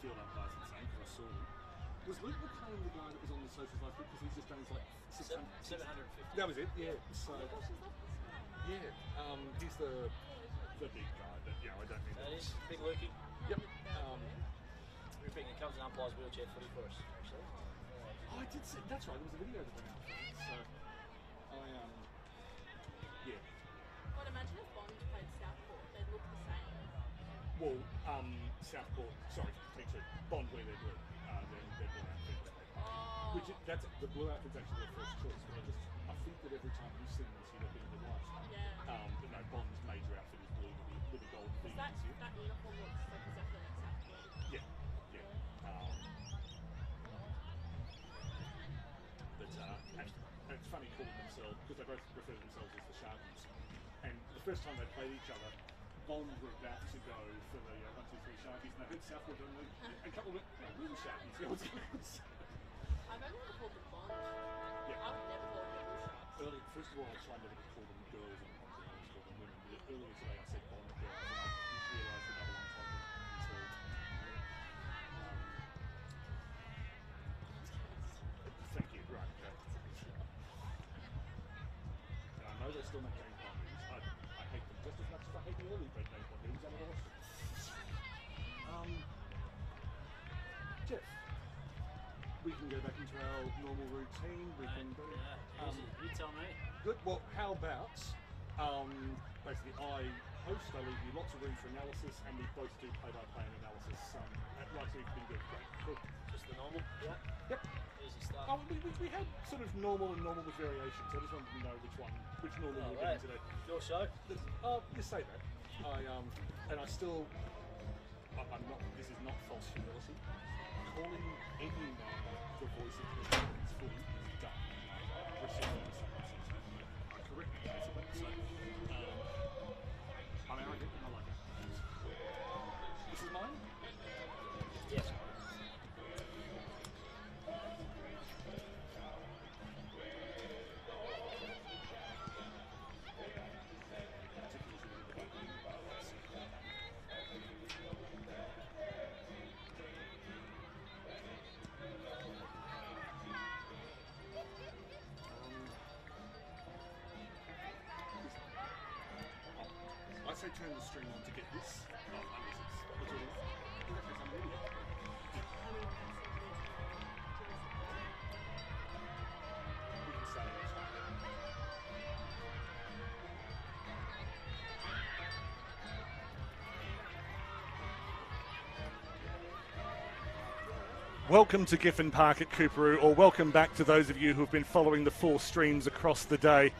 field umpires insane because I saw them. Was Luke McLean the guy that was on the socials last week because he's just done his like 750? That was it, yeah. So, yeah, he's the big guy, but yeah, I don't mean that. Is Big Lukey. Yep. We think he comes and umpires wheelchair footy for us, actually. Oh, I did see, that's right, there was a video that went out for it, so yeah. Well, imagine if Bond played Southport, they'd look the same. Well, Southport, sorry, T2, Bond where they're blue. They're blue outfit. Oh. Which that's the blue outfit's actually their first choice, but I think that every time you've seen them, you've been in the white. Yeah. But no, Bond's major outfit is blue with a gold V. That uniform looks like exactly like Southport. Yeah. And it's funny calling themselves, because they both refer to themselves as the Sharkies. And the first time they played each other, Bond were about to go for the 1, 2, 3 Sharkies, and I heard Southport doing a couple of we're the Sharkies. I've only ever called them Bond. Yeah. I would never call them Blue Sharks. Earlier, first of all, I tried never to call them girls and I always call them women. But earlier today I said Bond girls, and I realised the double entendre until. Thank you. Right. Okay. And I know they still make James Bond movies. I hate them just as much as I hate the early James Bond movies. I never watched them. Jeff, we can go back into our normal routine. We can go. Easy. You tell me. Good. Well, how about basically I host, I leave you lots of room for analysis, and we both do play-by-play analysis. Right, so you can do it. Great. Cool. Just the normal? Yeah. Yep. Easy stuff. We had sort of normal and normal with variations. I just wanted to know which normal we're getting today. Your show? You say that. And I still, I'm not. This is not false humility. Calling any man the voice of the Champions footy is dumb. Correct. So, I'm arrogant and I like it. This is mine? Yes. I say turn the string on to get this. Unless it's I'm an idiot. We can say it. Welcome to Giffen Park at Coorparoo, or welcome back to those of you who have been following the 4 streams across the day.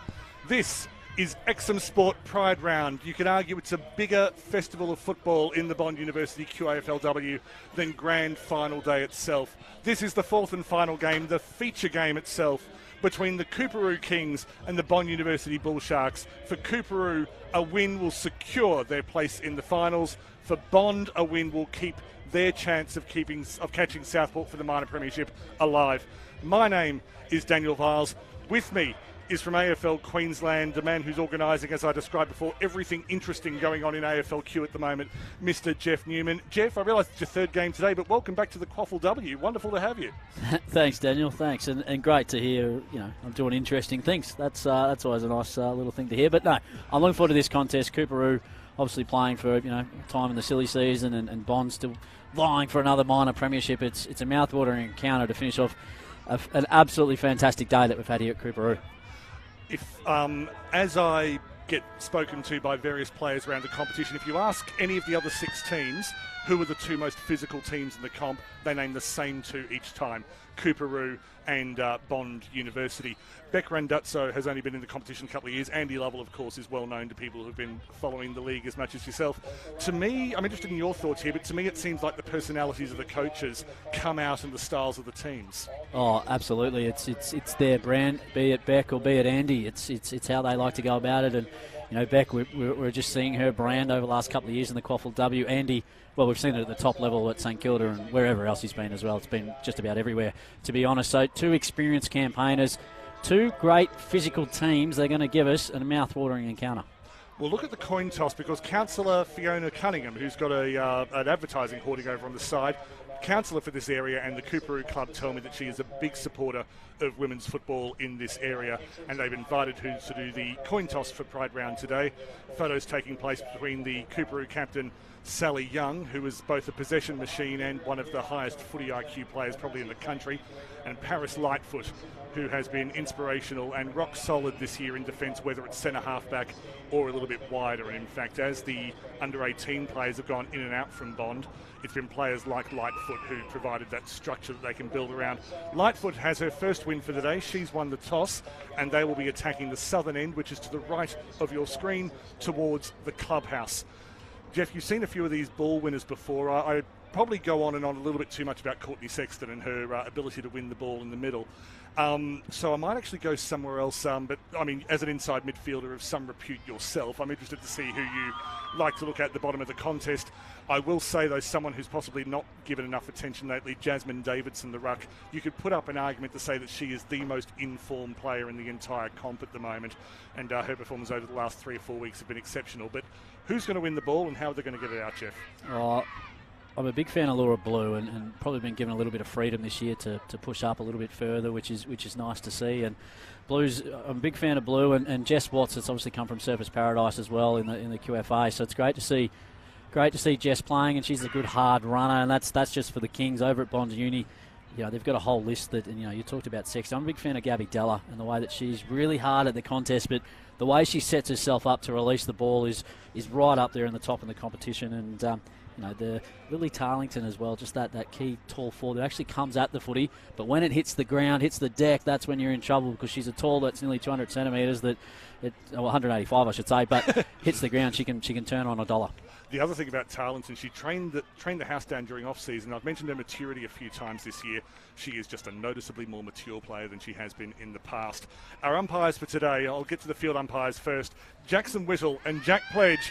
This is Exum Sport Pride Round. You could argue it's a bigger festival of football in the Bond University QAFLW than Grand Final Day itself. This is the 4th and final game, the feature game itself, between the Coorparoo Kings and the Bond University Bull Sharks. For Coorparoo, a win will secure their place in the finals. For Bond, a win will keep their chance of catching Southport for the minor premiership alive. My name is Daniel Viles. With me is from AFL Queensland, the man who's organising, as I described before, everything interesting going on in AFLQ at the moment, Mr. Jeff Newman. Jeff, I realise it's your 3rd game today, but welcome back to the QAFLW. Wonderful to have you. Thanks, Daniel. Thanks, and great to hear. I'm doing interesting things. That's always a nice little thing to hear. But no, I'm looking forward to this contest. Coorparoo obviously playing for time in the silly season, and Bond still vying for another minor premiership. It's a mouthwatering encounter to finish off an absolutely fantastic day that we've had here at Coorparoo. If, as I get spoken to by various players around the competition, if you ask any of the other 6 teams who are the 2 most physical teams in the comp, they name the same 2 each time, Coorparoo and Bond University. Beck Randazzo has only been in the competition a couple of years. Andy Lovell, of course, is well known to people who've been following the league as much as yourself. To me, I'm interested in your thoughts here, but to me it seems like the personalities of the coaches come out in the styles of the teams. Oh, absolutely. It's their brand, be it Beck or be it Andy. It's how they like to go about it. And Beck, we're just seeing her brand over the last couple of years in the QAFLW. Andy, well, we've seen it at the top level at St Kilda and wherever else he's been as well. It's been just about everywhere, to be honest. So 2 experienced campaigners, 2 great physical teams. They're going to give us a mouth-watering encounter. Well, look at the coin toss, because Councillor Fiona Cunningham, who's got an advertising hoarding over on the side, councillor for this area and the Coorparoo Club tell me that she is a big supporter of women's football in this area, and they've invited her to do the coin toss for Pride Round today. Photos taking place between the Coorparoo captain Sally Young, who is both a possession machine and one of the highest footy IQ players probably in the country, and Paris Lightfoot, who has been inspirational and rock solid this year in defence, whether it's centre halfback or a little bit wider. And in fact, as the under-18 players have gone in and out from Bond, it's been players like Lightfoot who provided that structure that they can build around. Lightfoot has her first win for the day. She's won the toss, and they will be attacking the southern end, which is to the right of your screen, towards the clubhouse. Jeff, you've seen a few of these ball winners before. I probably go on and on a little bit too much about Courtney Sexton and her ability to win the ball in the middle. So I might actually go somewhere else. But, I mean, as an inside midfielder of some repute yourself, I'm interested to see who you like to look at the bottom of the contest. I will say, though, someone who's possibly not given enough attention lately, Jasmine Davidson, the ruck. You could put up an argument to say that she is the most informed player in the entire comp at the moment, and her performances over the last 3 or 4 weeks have been exceptional. But who's going to win the ball and how are they going to get it out, Jeff? I'm a big fan of Laura Blue, and probably been given a little bit of freedom this year to push up a little bit further, which is nice to see. And Blues, I'm a big fan of Blue, and Jess Watts has obviously come from Surfers Paradise as well in the QFA. So it's great to see Jess playing, and she's a good hard runner, and that's just for the Kings over at Bond Uni. You know, they've got a whole list that, and you talked about Sexton. I'm a big fan of Gabby Della and the way that she's really hard at the contest, but the way she sets herself up to release the ball is right up there in the top of the competition. And the Lily Tarlington as well, just that key tall forward that actually comes at the footy, but when it hits the ground, hits the deck, that's when you're in trouble, because she's a tall that's nearly 200 centimetres, 185 I should say, but hits the ground, she can turn on a dollar. The other thing about Tarleton, she trained the house down during off-season. I've mentioned her maturity a few times this year. She is just a noticeably more mature player than she has been in the past. Our umpires for today, I'll get to the field umpires first. Jackson Whittle and Jack Pledge,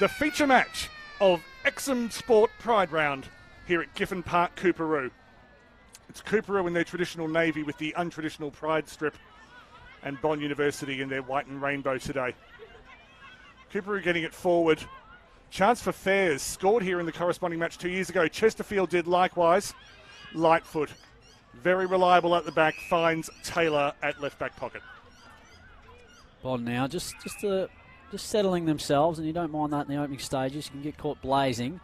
the feature match of Exum Sport Pride Round here at Giffen Park, Coorparoo. It's Coorparoo in their traditional navy with the untraditional pride strip, and Bond University in their white and rainbow today. Coorparoo getting it forward. Chance for Fairs, scored here in the corresponding match 2 years ago. Chesterfield did likewise. Lightfoot, very reliable at the back, finds Taylor at left back pocket. Bond now just settling themselves, and you don't mind that in the opening stages. You can get caught blazing.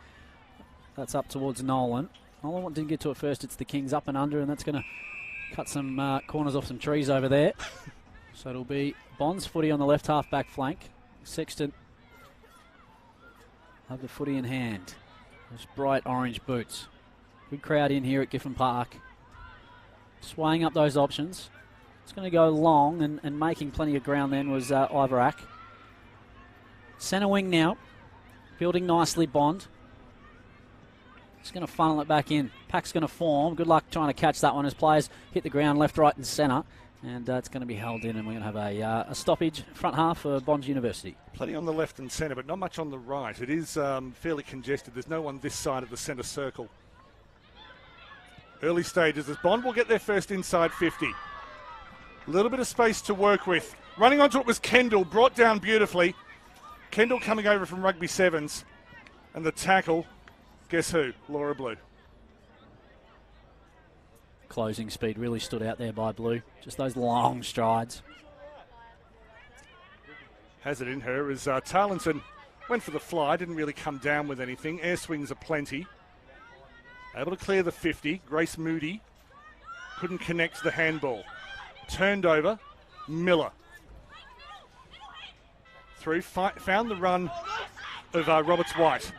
That's up towards Nolan. Nolan didn't get to it first. It's the Kings up and under, and that's going to cut some corners off some trees over there. So it'll be Bond's footy on the left half back flank. Sexton have the footy in hand. Those bright orange boots. Good crowd in here at Giffen Park. Swaying up those options. It's going to go long, and making plenty of ground then was Ivarak. Centre wing now. Building nicely, Bond. He's going to funnel it back in. Pack's going to form. Good luck trying to catch that one as players hit the ground left, right and centre. And it's going to be held in, and we're going to have a stoppage front half for Bond University. Plenty on the left and centre, but not much on the right. It is fairly congested. There's no one this side of the centre circle. Early stages as Bond will get their first inside 50. A little bit of space to work with. Running onto it was Kendall, brought down beautifully. Kendall coming over from Rugby Sevens. And the tackle, guess who? Laura Blue. Closing speed really stood out there by Blue. Just those long strides. Has it in her as Tarleton went for the fly, didn't really come down with anything. Air swings are plenty. Able to clear the 50. Grace Moody couldn't connect the handball. Turned over. Miller. Through, found the run of Roberts White.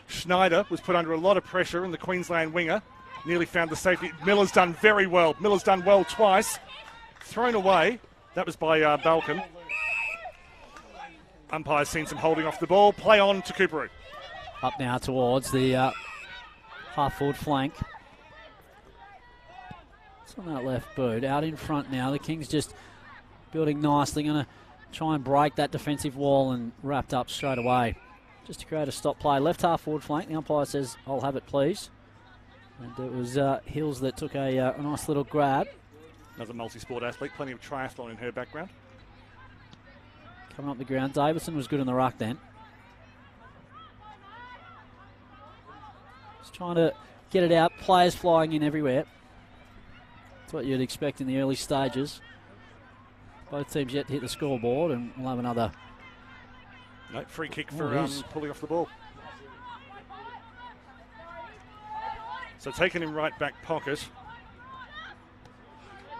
Schneider was put under a lot of pressure, and the Queensland winger nearly found the safety. Miller's done very well. Miller's done well twice. Thrown away. That was by Balcom. Umpire's seen some holding off the ball. Play on to Coorparoo. Up now towards the half-forward flank. It's on that left boot. Out in front now. The Kings just building nicely. Going to try and break that defensive wall, and wrapped up straight away. Just to create a stop play. Left half-forward flank. The umpire says, "I'll have it, please." And it was Hills that took a nice little grab. Another multi-sport athlete, plenty of triathlon in her background. Coming up the ground, Davison was good in the ruck then. Just trying to get it out. Players flying in everywhere. That's what you'd expect in the early stages. Both teams yet to hit the scoreboard, and we'll have another. No, free kick for pulling off the ball. So taking him right back pocket.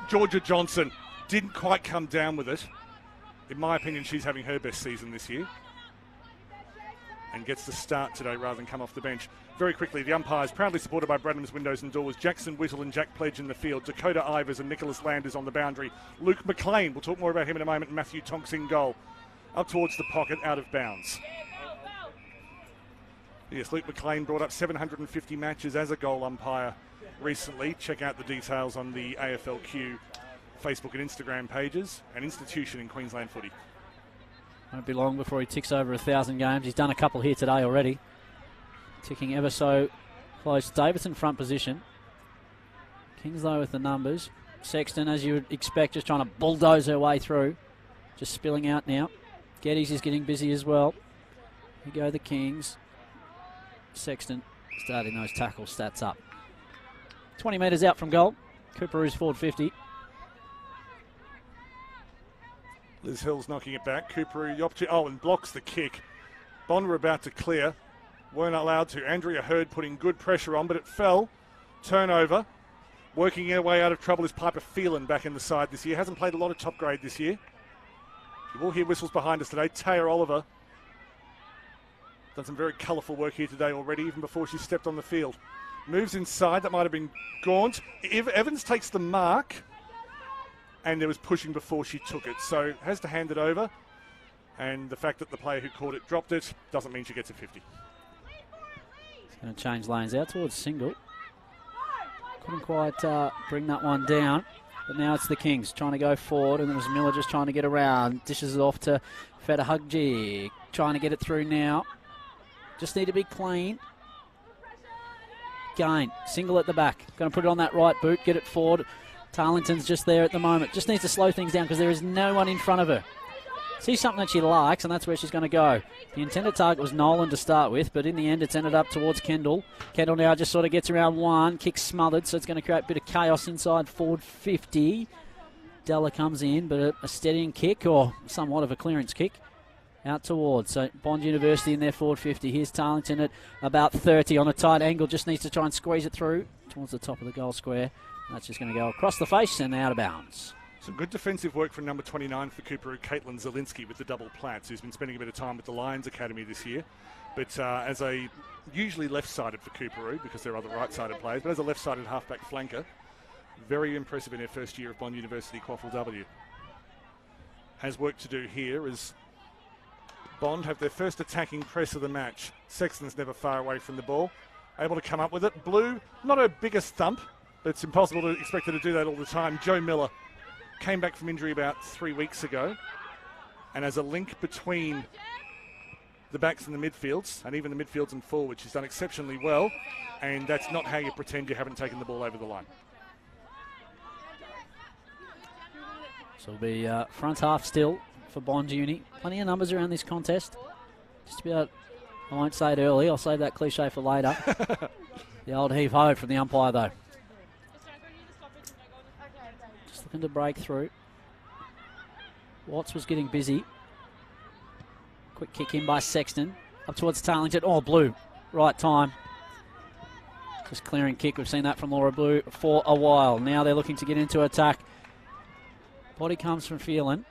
Georgia Johnson didn't quite come down with it. In my opinion, she's having her best season this year. And gets the start today rather than come off the bench. Very quickly, the umpires, proudly supported by Bradham's Windows and Doors, Jackson Whittle and Jack Pledge in the field, Dakota Ivers and Nicholas Landers on the boundary, Luke McLean, we'll talk more about him in a moment, and Matthew Tonks in goal. Up towards the pocket, out of bounds. Yes, Luke McLean brought up 750 matches as a goal umpire recently. Check out the details on the AFLQ Facebook and Instagram pages. An institution in Queensland footy. Won't be long before he ticks over 1,000 games. He's done a couple here today already. Ticking ever so close. Davidson front position. Kingslow with the numbers. Sexton, as you would expect, just trying to bulldoze her way through. Just spilling out now. Geddes is getting busy as well. Here go the Kings. Sexton starting those tackle stats up. 20 metres out from goal. Coorparoo's forward 50. Liz Hill's knocking it back. Coorparoo, the opportunity. Oh, and blocks the kick. Bond were about to clear. Weren't allowed to. Andrea Hurd putting good pressure on, but it fell. Turnover. Working her way out of trouble is Piper Phelan back in the side this year. Hasn't played a lot of top grade this year. You will hear whistles behind us today. Taya Oliver. Done some very colourful work here today already, even before she stepped on the field. Moves inside. That might have been Gaunt. Evans takes the mark. And there was pushing before she took it. So has to hand it over. And the fact that the player who caught it dropped it doesn't mean she gets a 50. It's going to change lanes out towards single. Couldn't quite bring that one down. But now it's the Kings trying to go forward. And there was Miller just trying to get around. Dishes it off to Fetahugji. Trying to get it through now. Just need to be clean. Gain. Single at the back. Going to put it on that right boot. Get it forward. Tarleton's just there at the moment. Just needs to slow things down because there is no one in front of her. Sees something that she likes, and that's where she's going to go. The intended target was Nolan to start with, but in the end it's ended up towards Kendall. Kendall now just sort of gets around one, kicks smothered, so it's going to create a bit of chaos inside forward 50. Della comes in, but a steadying kick, or somewhat of a clearance kick, out towards. So Bond University in their forward 50. Here's Tarleton at about 30 on a tight angle, just needs to try and squeeze it through towards the top of the goal square. That's just going to go across the face and out of bounds. Some good defensive work from number 29 for Coorparoo, Caitlin Zielinski with the double plats, who's been spending a bit of time with the Lions Academy this year. But as a usually left-sided for Coorparoo, because there are other right-sided players, but as a left-sided halfback flanker, very impressive in her first year of Bond University QAFLW. Has work to do here as Bond have their first attacking press of the match. Sexton's never far away from the ball. Able to come up with it. Blue, not her biggest thump, but it's impossible to expect her to do that all the time. Joe Miller came back from injury about 3 weeks ago. And as a link between the backs and the midfields, and even the midfields and forwards, she's done exceptionally well. And that's not how you pretend you haven't taken the ball over the line. So it'll be front half still for Bond Uni. Plenty of numbers around this contest. Just about, I won't say it early, I'll save that cliche for later. The old heave-ho from the umpire though. Just looking to break through. Watts was getting busy. Quick kick in by Sexton. Up towards Tarlington. Oh, Blue. Right time. Just clearing kick. We've seen that from Laura Blue for a while. Now they're looking to get into attack. Body comes from Phelan.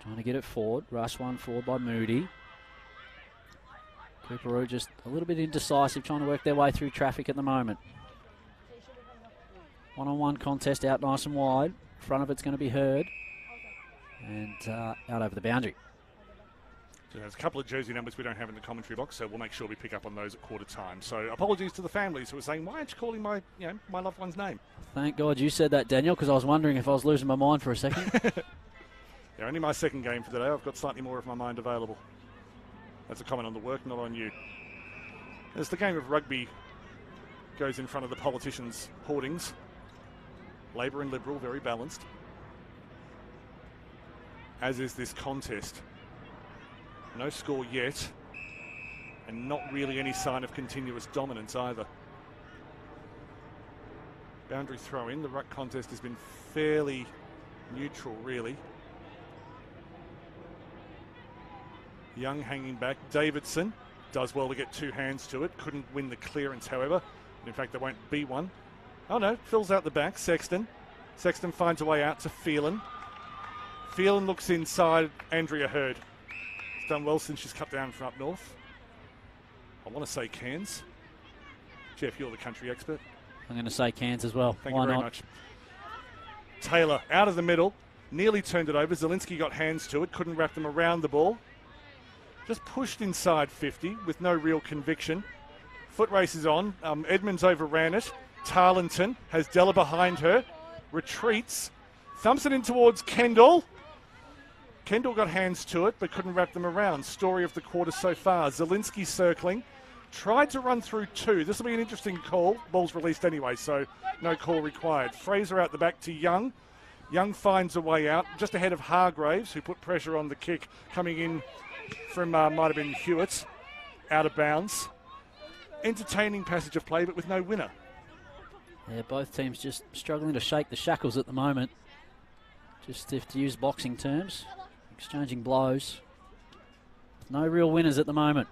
Trying to get it forward. Rush one forward by Moody. Coorparoo just a little bit indecisive, trying to work their way through traffic at the moment. One-on-one contest out nice and wide. Front of it's going to be Hurd. And out over the boundary. So there's a couple of jersey numbers we don't have in the commentary box, so we'll make sure we pick up on those at quarter time. So apologies to the families who are saying, why aren't you calling my loved one's name? Thank God you said that, Daniel, because I was wondering if I was losing my mind for a second. Yeah, only my second game for the day. I've got slightly more of my mind available. That's a comment on the work, not on you. As the game of rugby goes in front of the politicians' hoardings, Labor and Liberal, very balanced. As is this contest. No score yet. And not really any sign of continuous dominance either. Boundary throw in. The ruck contest has been fairly neutral, really. Young hanging back. Davidson does well to get two hands to it. Couldn't win the clearance, however. In fact, there won't be one. Oh no, fills out the back. Sexton. Sexton finds a way out to Phelan. Phelan looks inside. Andrea Hurd. She's done well since she's cut down from up north. I want to say Cairns. Jeff, you're the country expert. I'm going to say Cairns as well. Thank Why you very not? much. Taylor out of the middle. Nearly turned it over. Zielinski got hands to it. Couldn't wrap them around the ball. Just pushed inside 50 with no real conviction. Foot race is on. Edmonds overran it. Tarleton has Della behind her. Retreats. Thumps it in towards Kendall. Kendall got hands to it but couldn't wrap them around. Story of the quarter so far. Zielinski circling. Tried to run through two. This will be an interesting call. Ball's released anyway, so no call required. Fraser out the back to Young. Young finds a way out just ahead of Hargraves, who put pressure on the kick coming in from might have been Hewitt, out of bounds. Entertaining passage of play, but with no winner. Yeah, both teams just struggling to shake the shackles at the moment. Just if to use boxing terms, exchanging blows. No real winners at the moment.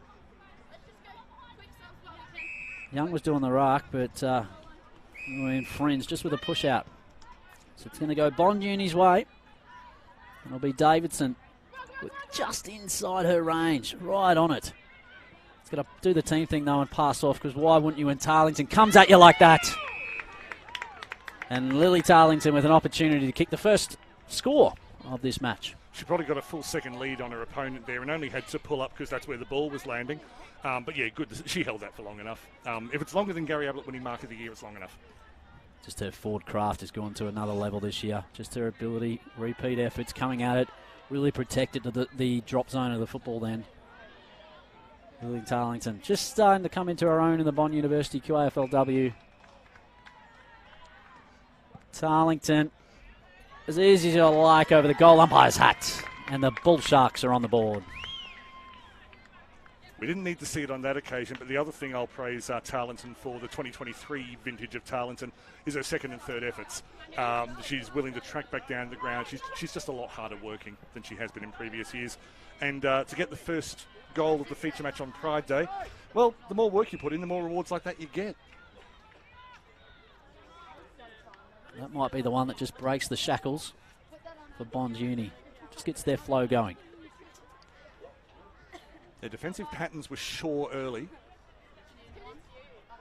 Young was doing the rock, but we're in fringe just with a push out. So it's going to go Bond Uni's way. It'll be Davidson with just inside her range, right on it. It's going to do the team thing though and pass off, because why wouldn't you when Tarlington comes at you like that? And Lily Tarlington with an opportunity to kick the first score of this match. She probably got a full second lead on her opponent there and only had to pull up because that's where the ball was landing. But yeah, good. She held that for long enough. If it's longer than Gary Ablett winning mark of the year, it's long enough. Just her forward craft has gone to another level this year. Just her ability, repeat efforts, coming at it, really protected to the drop zone of the football then. Lily Tarlington just starting to come into her own in the Bond University QAFLW. Tarlington, as easy as you like over the goal umpire's hat. And the Bull Sharks are on the board. We didn't need to see it on that occasion, but the other thing I'll praise Tarleton for, the 2023 vintage of Tarleton, is her second and third efforts. She's willing to track back down to the ground. She's just a lot harder working than she has been in previous years. And to get the first goal of the feature match on Pride Day, well, the more work you put in, the more rewards like that you get. That might be the one that just breaks the shackles for Bond Uni. Just gets their flow going. Their defensive patterns were sure early.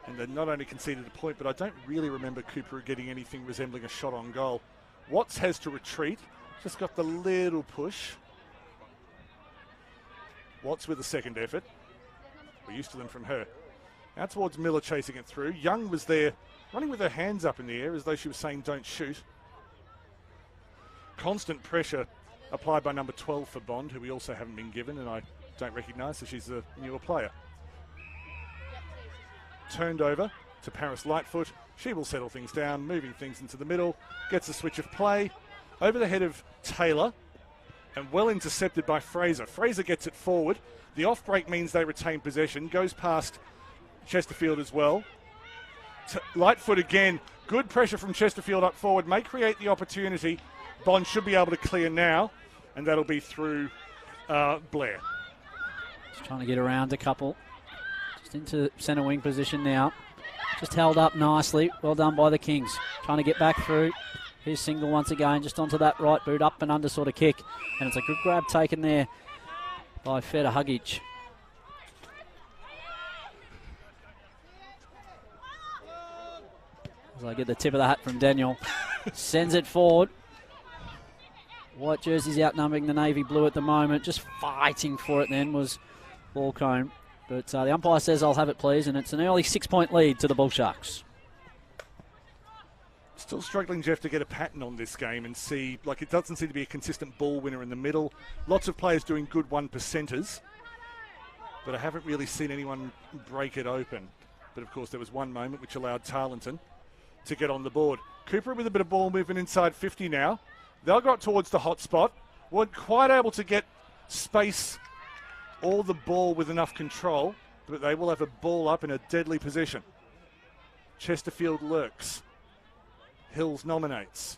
And they not only conceded a point, but I don't really remember Coorparoo getting anything resembling a shot on goal. Watts has to retreat. Just got the little push. Watts with a second effort. We're used to them from her. Out towards Miller chasing it through. Young was there running with her hands up in the air as though she was saying don't shoot. Constant pressure applied by number 12 for Bond, who we also haven't been given, and I don't recognise, so she's a newer player. Turned over to Paris Lightfoot. She will settle things down, moving things into the middle. Gets a switch of play. Over the head of Taylor. And well intercepted by Fraser. Fraser gets it forward. The off break means they retain possession. Goes past Chesterfield as well. Lightfoot again. Good pressure from Chesterfield up forward. May create the opportunity. Bond should be able to clear now. And that'll be through Blair. Just trying to get around a couple. Just into centre wing position now. Just held up nicely. Well done by the Kings. Trying to get back through. Here's Single once again, just onto that right boot, up and under sort of kick. And it's a good grab taken there by Feta Hugic. As I get the tip of the hat from Daniel. Sends it forward. White jerseys outnumbering the navy blue at the moment. Just fighting for it then was Balcombe. But the umpire says I'll have it please, and it's an early 6-point lead to the Bull Sharks. Still struggling, Jeff, to get a pattern on this game and see, like, it doesn't seem to be a consistent ball winner in the middle. Lots of players doing good 1%ers, but I haven't really seen anyone break it open. But of course there was one moment which allowed Tarleton to get on the board. Cooper with a bit of ball movement inside 50 now. They'll go towards the hot spot. Weren't quite able to get space or the ball with enough control. but they will have a ball up in a deadly position. Chesterfield lurks. Hills nominates.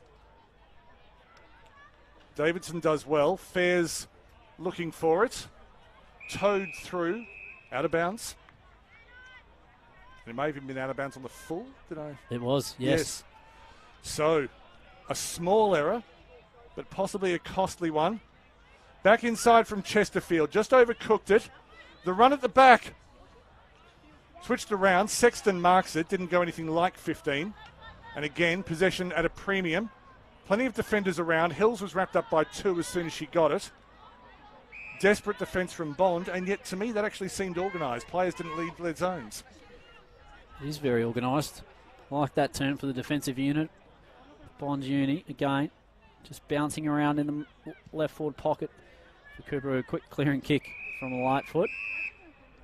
Davidson does well. Fair's looking for it. Towed through. Out of bounds. And it may have even been out of bounds on the full. Did I? It was, yes. So, a small error, but possibly a costly one. Back inside from Chesterfield. Just overcooked it. The run at the back. Switched around. Sexton marks it. Didn't go anything like 15. And again, possession at a premium. Plenty of defenders around. Hills was wrapped up by 2 as soon as she got it. Desperate defence from Bond, and yet to me that actually seemed organised. Players didn't leave their zones. He's very organised. I like that turn for the defensive unit. Bond uni again, just bouncing around in the left forward pocket for Coorparoo. A quick clearing kick from the light foot.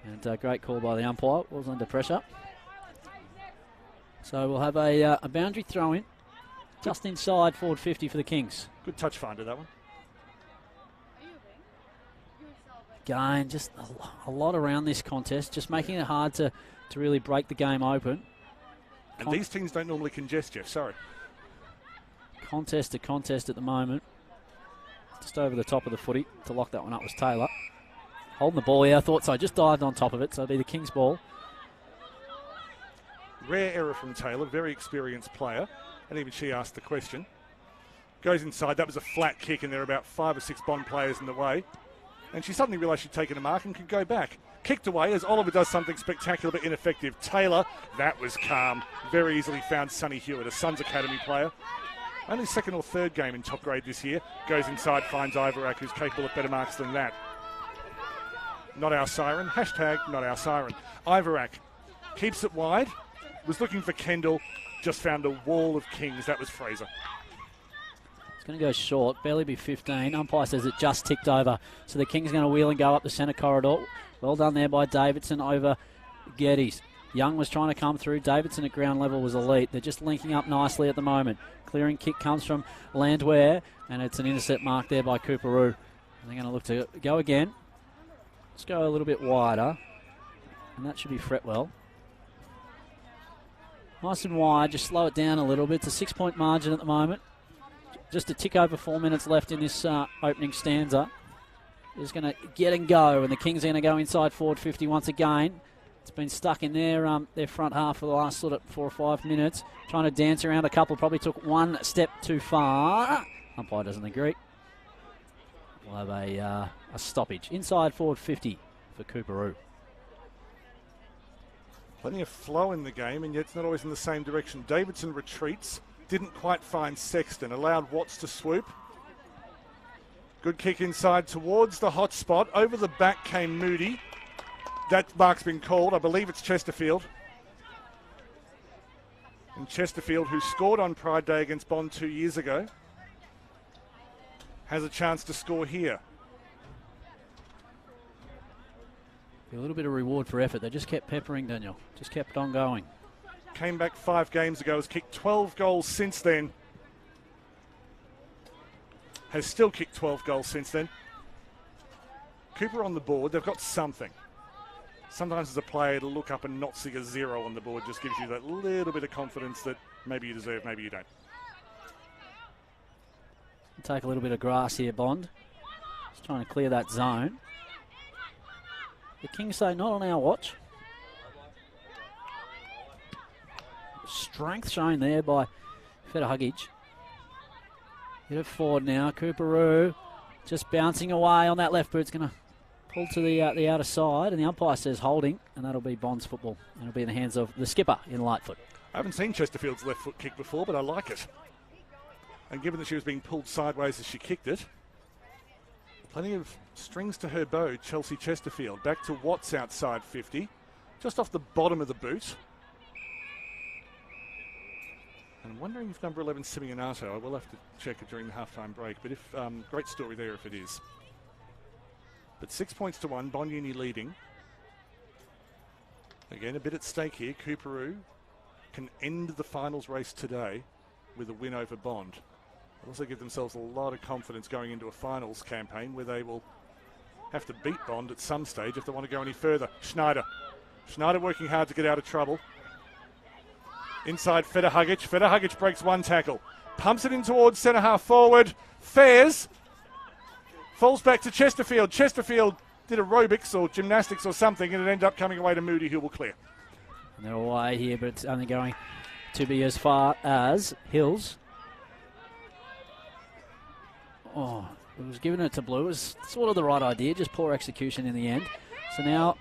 And a great call by the umpire. Was under pressure. So we'll have a boundary throw in. Just inside forward 50 for the Kings. Good touch finder, that one. Again, just a lot around this contest, just making it hard to really break the game open. And these teams don't normally congest you, sorry. Contest to contest at the moment. Just over the top of the footy to lock that one up was Taylor. Holding the ball, yeah, I thought so. Just dived on top of it, so it'll be the Kings' ball. Rare error from Taylor, very experienced player. And even she asked the question. Goes inside, that was a flat kick, and there are about 5 or 6 Bond players in the way. And she suddenly realised she'd taken a mark and could go back. Kicked away as Oliver does something spectacular but ineffective. Taylor, that was calm. Very easily found Sonny Hewitt, a Suns Academy player. Only 2nd or 3rd game in top grade this year. Goes inside, finds Ivorak, who's capable of better marks than that. Not our siren. Hashtag not our siren. Ivorak keeps it wide. Was looking for Kendall. Just found a wall of Kings. That was Fraser. It's going to go short. Barely be 15. Umpire says it just ticked over. So the Kings are going to wheel and go up the centre corridor. Well done there by Davidson over Geddes. Young was trying to come through. Davidson at ground level was elite. They're just linking up nicely at the moment. Clearing kick comes from Landwehr, and it's an intercept mark there by Coorparoo. They're going to look to go again. Let's go a little bit wider, and that should be Fretwell. Nice and wide, just slow it down a little bit. It's a 6-point margin at the moment. Just a tick over 4 minutes left in this opening stanza. Is going to get and go, and the Kings are going to go inside forward 50 once again. It's been stuck in their front half for the last sort of 4 or 5 minutes. Trying to dance around a couple, probably took one step too far. Umpire doesn't agree. We'll have a stoppage. Inside forward 50 for Coorparoo. Plenty of flow in the game, and yet it's not always in the same direction. Davidson retreats. Didn't quite find Sexton. Allowed Watts to swoop. Good kick inside towards the hot spot. Over the back came Moody. That mark's been called. I believe it's Chesterfield. And Chesterfield, who scored on Pride Day against Bond 2 years ago, has a chance to score here. A little bit of reward for effort. They just kept peppering, Daniel. Just kept on going. Came back 5 games ago, has kicked 12 goals since then. Has still kicked 12 goals since then. Cooper on the board, they've got something. Sometimes as a player to look up and not see a 0 on the board just gives you that little bit of confidence that maybe you deserve, maybe you don't. Take a little bit of grass here, Bond. Just trying to clear that zone. The Kings say not on our watch. Strength shown there by Federhugic. Hit it forward now. Coorparoo just bouncing away on that left boot. It's going to pull to the outer side, and the umpire says holding, and that'll be Bond's football. It'll be in the hands of the skipper in Lightfoot. I haven't seen Chesterfield's left foot kick before, but I like it. And given that she was being pulled sideways as she kicked it, plenty of strings to her bow, Chelsea Chesterfield. Back to Watts outside 50, just off the bottom of the boot. And I'm wondering if number 11, Simeonato, I will have to check it during the halftime break, but if great story there if it is. But 6 points to 1, Bond Uni leading. Again, a bit at stake here. Coorparoo can end the finals race today with a win over Bond. They'll also give themselves a lot of confidence going into a finals campaign where they will have to beat Bond at some stage if they want to go any further. Schneider Schneider working hard to get out of trouble. Inside Federhugic. Federhugic breaks one tackle. Pumps it in towards centre half forward. Fares. Falls back to Chesterfield. Chesterfield did aerobics or gymnastics or something, and it ended up coming away to Moody, who will clear. And they're away here, but it's only going to be as far as Hills. Oh, it was giving it to Blue. It was sort of the right idea, just poor execution in the end. So now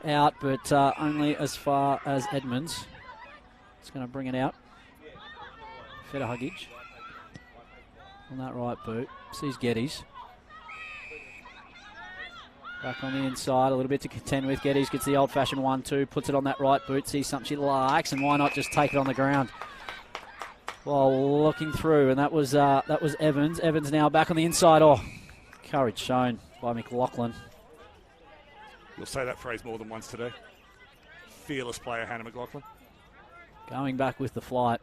out, but only as far as Edmonds. It's going to bring it out. Federhugic on that right boot. Sees Geddes. Back on the inside, a little bit to contend with. Geddes gets the old-fashioned 1-2, puts it on that right boot, sees something she likes, and why not just take it on the ground while looking through, and that was Evans. Evans now back on the inside. Oh, courage shown by McLaughlin. You'll say that phrase more than once today. Fearless player, Hannah McLaughlin. Going back with the flight.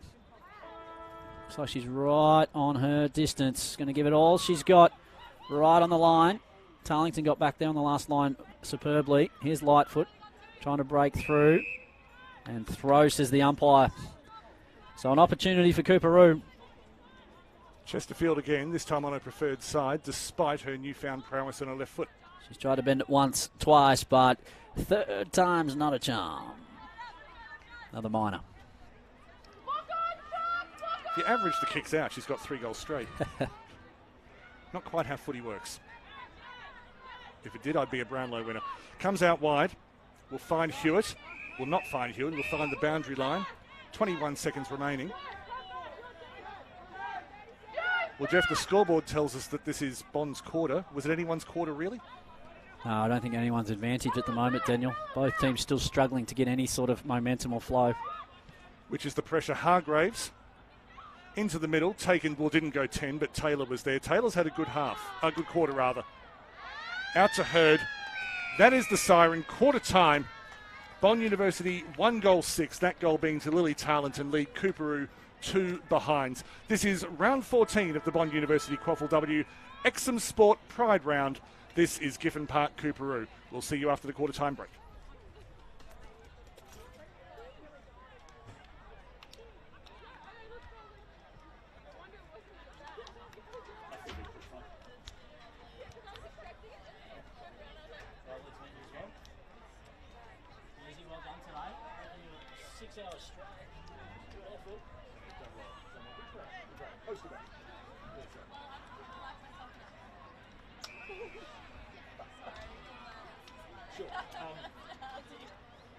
Looks like she's right on her distance. Going to give it all she's got right on the line. Tarlington got back there on the last line superbly. Here's Lightfoot trying to break through. And throw, says the umpire. So an opportunity for Coorparoo. Chesterfield again, this time on her preferred side, despite her newfound prowess on her left foot. She's tried to bend it once, twice, but third time's not a charm. Another minor. If you average the kicks out, she's got 3 goals straight. Not quite how footy works. If it did, I'd be a Brownlow winner. Comes out wide. We'll find Hewitt. Will not find Hewitt. We'll find the boundary line. 21 seconds remaining. Well, Jeff, the scoreboard tells us that this is Bond's quarter. Was it anyone's quarter, really? No, I don't think anyone's advantage at the moment, Daniel. Both teams still struggling to get any sort of momentum or flow. Which is the pressure. Hargraves into the middle. Taken, well, didn't go 10, but Taylor was there. Taylor's had a good quarter rather. Out to Hurd. That is the siren. Quarter time. Bond University 1 goal 6. That goal being to Lily Tarleton, lead Coorparoo 2 behinds. This is round 14 of the Bond University QAFLW Exum Sport Pride Round. This is Giffen Park Coorparoo. We'll see you after the quarter time break.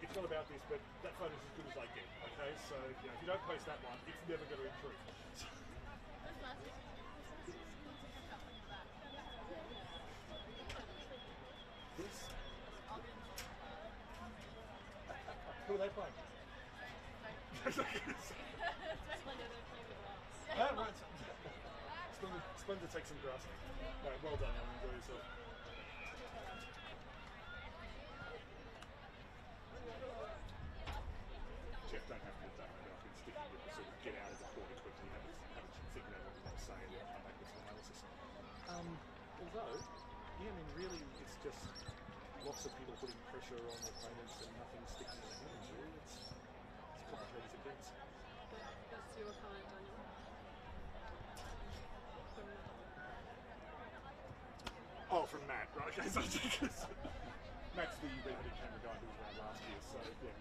It's not about this, but that photo's as good as I get, okay? So, if you don't post that one, it's never going to improve. This? Who are they playing? Right. Splendid, take some grass. No, well done, enjoy yourself. Jeff, don't have to do that. I've been sticking with the sort of get out of the quarter quickly, have a think about what we want to say, and then come back with some analysis. Although, yeah, I mean, really, it's just lots of people putting pressure on opponents and nothing sticking in their hands, really. It's complicated as it gets. That's your comment, Daniel. Oh, from Matt, right? Okay, so Matt's the red-headed camera guy who was around last year, so yeah.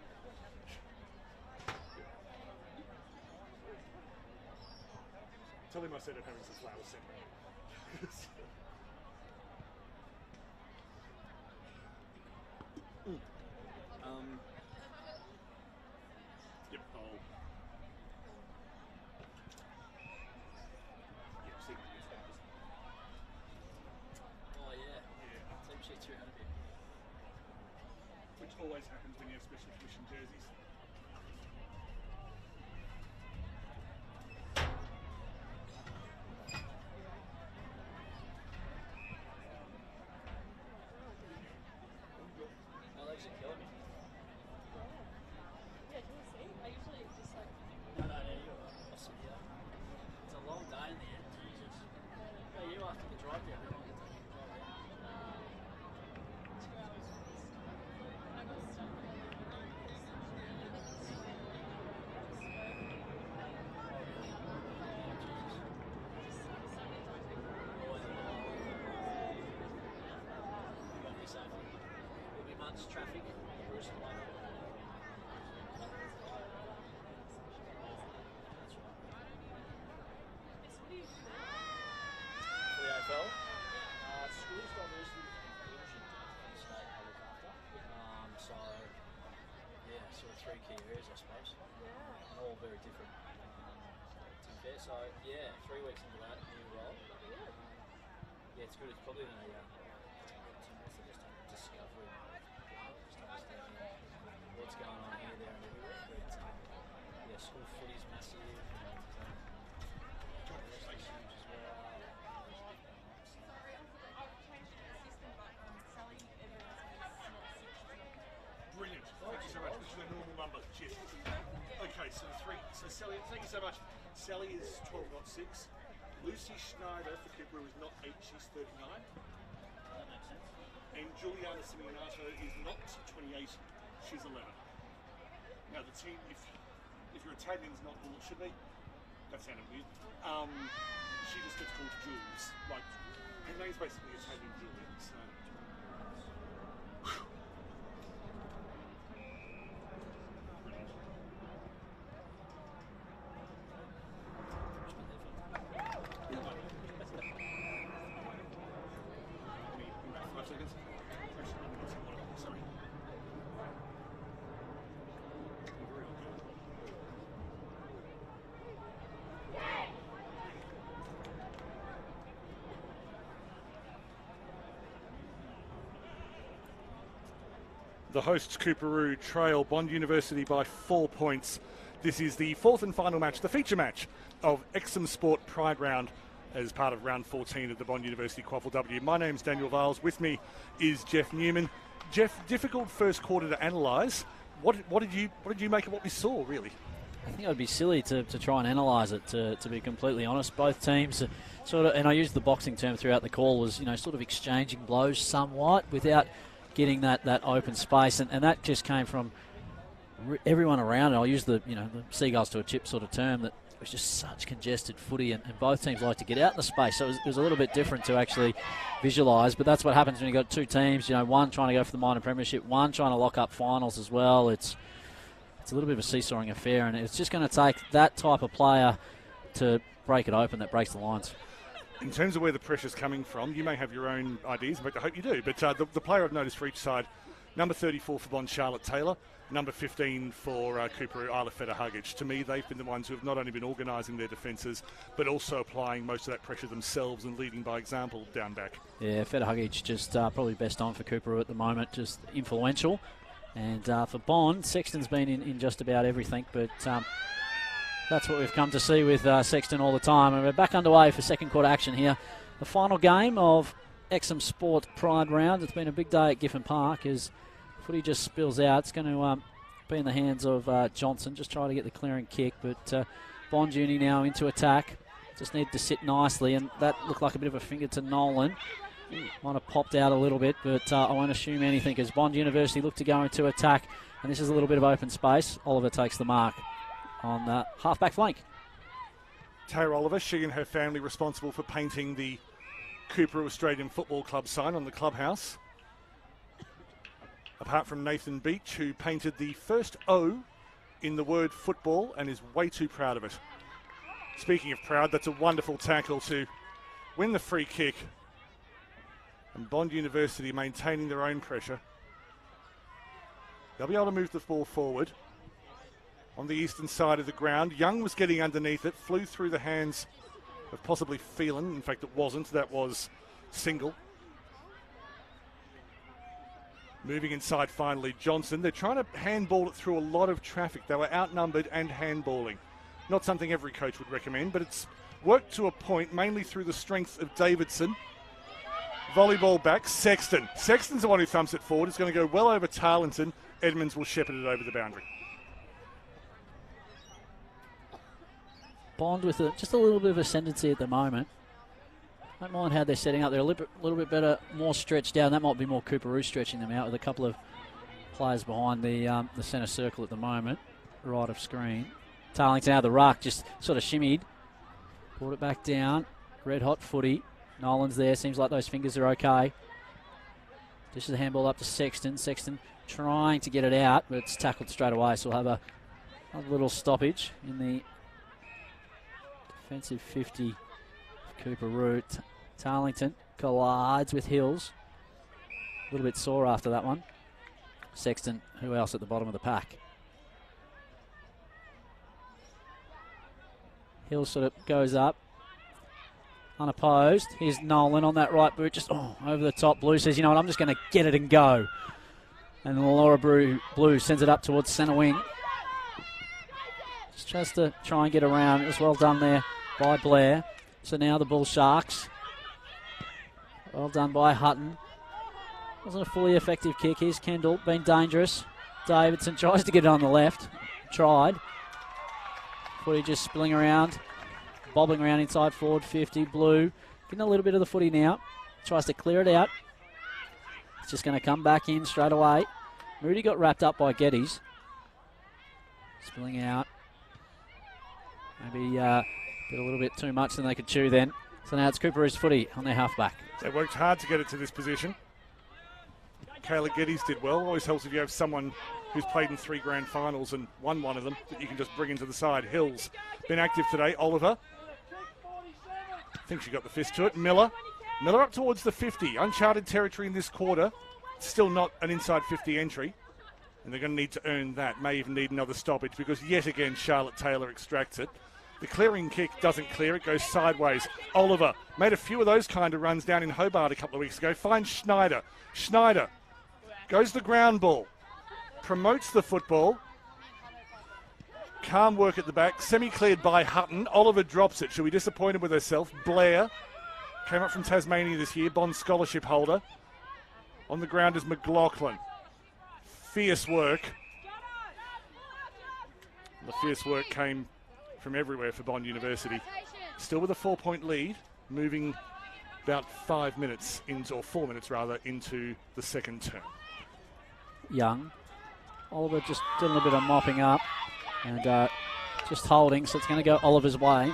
Tell him I said it having some flowers sent me. Yep, I'll... Yeah, see what he gets. Oh yeah. Team sheets are out a bit. Which always happens when you have special edition jerseys. My legs are killing me. Yeah, can you see? I usually just like. No, you're awesome. Yeah. It's a long day in the end. Jesus. How are you after the drive down? How long did it take you to drive down? 2 hours. I got stuck. chance traffic. Bruce at the moment. That's right. For the AFL, schools, diversity, inclusion, state I look after. So, yeah, sort of three key areas, I suppose. And all very different. To be fair, so yeah, 3 weeks into that new role. Yeah, it's good. It's probably been a 2 months of just discovering, just understanding what's going on here, there, and everywhere. But yeah, school footy's massive. And, huge as well. Brilliant. Thank you so much. This is a normal number. Cheers. Okay, so Sally, thank you so much. Sally is 12, not 6. Lucy Schneider for Coorparoo is not 8, she's 39. That makes sense. And Juliana Simeonato is not 28, she's 11. Now the team, if your Italian's not all it should be, that sounded weird. She just gets called Jules. Like, her name's basically Italian Julian, so. The hosts Coorparoo trail Bond University by 4 points. This is the fourth and final match, the feature match of Exum Sport Pride Round as part of round 14 of the Bond University QAFLW. My name's Daniel Viles. With me is Jeff Newman. Jeff, difficult first quarter to analyse. What did you make of what we saw, really? I think it would be silly to try and analyse it, to be completely honest. Both teams sort of, and I used the boxing term throughout the call, was, sort of exchanging blows somewhat without getting that open space, and that just came from everyone around. I'll use the seagulls to a chip sort of term, that it was just such congested footy, and both teams like to get out in the space, so it was a little bit different to actually visualise. But that's what happens when you've got two teams, one trying to go for the minor premiership, one trying to lock up finals as well. It's a little bit of a seesawing affair, and it's just going to take that type of player to break it open that breaks the lines. In terms of where the pressure's coming from, you may have your own ideas, in fact I hope you do, but the player I've noticed for each side, number 34 for Bond, Charlotte Taylor, number 15 for Coorparoo, Isla Feta-Huggage. To me, they've been the ones who have not only been organising their defences, but also applying most of that pressure themselves and leading by example down back. Yeah, Feta-Huggage just probably best on for Coorparoo at the moment, just influential. And for Bond, Sexton's been in just about everything, but that's what we've come to see with Sexton all the time. And we're back underway for second quarter action here. The final game of Exum Sport Pride Round. It's been a big day at Giffen Park as footy just spills out. It's going to be in the hands of Johnson, just trying to get the clearing kick. But Bond Uni now into attack. Just needed to sit nicely, and that looked like a bit of a finger to Nolan. Might have popped out a little bit, but I won't assume anything as Bond University look to go into attack. And this is a little bit of open space. Oliver takes the mark on the half-back flank. Tara Oliver, she and her family responsible for painting the Coorparoo Australian Football Club sign on the clubhouse. Apart from Nathan Beach, who painted the first O in the word football and is way too proud of it. Speaking of proud, that's a wonderful tackle to win the free kick. And Bond University maintaining their own pressure. They'll be able to move the ball forward. On the eastern side of the ground, Young was getting underneath it, flew through the hands of possibly Phelan. In fact, it wasn't. That was Single. Moving inside finally, Johnson. They're trying to handball it through a lot of traffic. They were outnumbered and handballing. Not something every coach would recommend, but it's worked to a point, mainly through the strength of Davidson. Volleyball back, Sexton. Sexton's the one who thumps it forward. It's going to go well over Tarleton. Edmonds will shepherd it over the boundary. Bond with just a little bit of ascendancy at the moment. Don't mind how they're setting up. They're a little bit better, more stretched out. That might be more Coorparoo stretching them out with a couple of players behind the centre circle at the moment, right of screen. Tarleton out of the ruck, just sort of shimmied. Brought it back down. Red hot footy. Nolan's there. Seems like those fingers are okay. Dishes the handball up to Sexton. Sexton trying to get it out, but it's tackled straight away, so we'll have a little stoppage in the defensive 50 of Coorparoo. Tarlington collides with Hills. A little bit sore after that one. Sexton, who else at the bottom of the pack? Hills sort of goes up. Unopposed. Here's Nolan on that right boot, just over the top. Blue says, you know what, I'm just going to get it and go. And Laura Blue sends it up towards centre wing. Just to try and get around. It was well done there by Blair. So now the Bull Sharks. Well done by Hutton. Wasn't a fully effective kick. Here's Kendall, been dangerous. Davidson tries to get it on the left. Tried. Footy just spilling around. Bobbling around inside forward 50. Blue getting a little bit of the footy now. Tries to clear it out. It's just going to come back in straight away. Moody got wrapped up by Geddes. Spilling out. Maybe did a little bit too much than they could chew then. So now it's Coorparoo's footy on their halfback. They worked hard to get it to this position. Kayla Geddes did well. Always helps if you have someone who's played in 3 grand finals and won one of them that you can just bring into the side. Hills been active today. Oliver. I think she got the fist to it. Miller up towards the 50. Uncharted territory in this quarter. Still not an inside 50 entry. And they're going to need to earn that. May even need another stoppage because yet again Charlotte Taylor extracts it. The clearing kick doesn't clear. It goes sideways. Oliver made a few of those kind of runs down in Hobart a couple of weeks ago. Finds Schneider. Schneider goes the ground ball. Promotes the football. Calm work at the back. Semi-cleared by Hutton. Oliver drops it. She'll be disappointed with herself. Blair came up from Tasmania this year. Bond scholarship holder. On the ground is McLaughlin. Fierce work. The fierce work came from everywhere for Bond University. Still with a 4-point lead. Moving about 5 minutes into, or 4 minutes rather, into the second term. Young. Oliver just doing a little bit of mopping up and just holding, so it's going to go Oliver's way.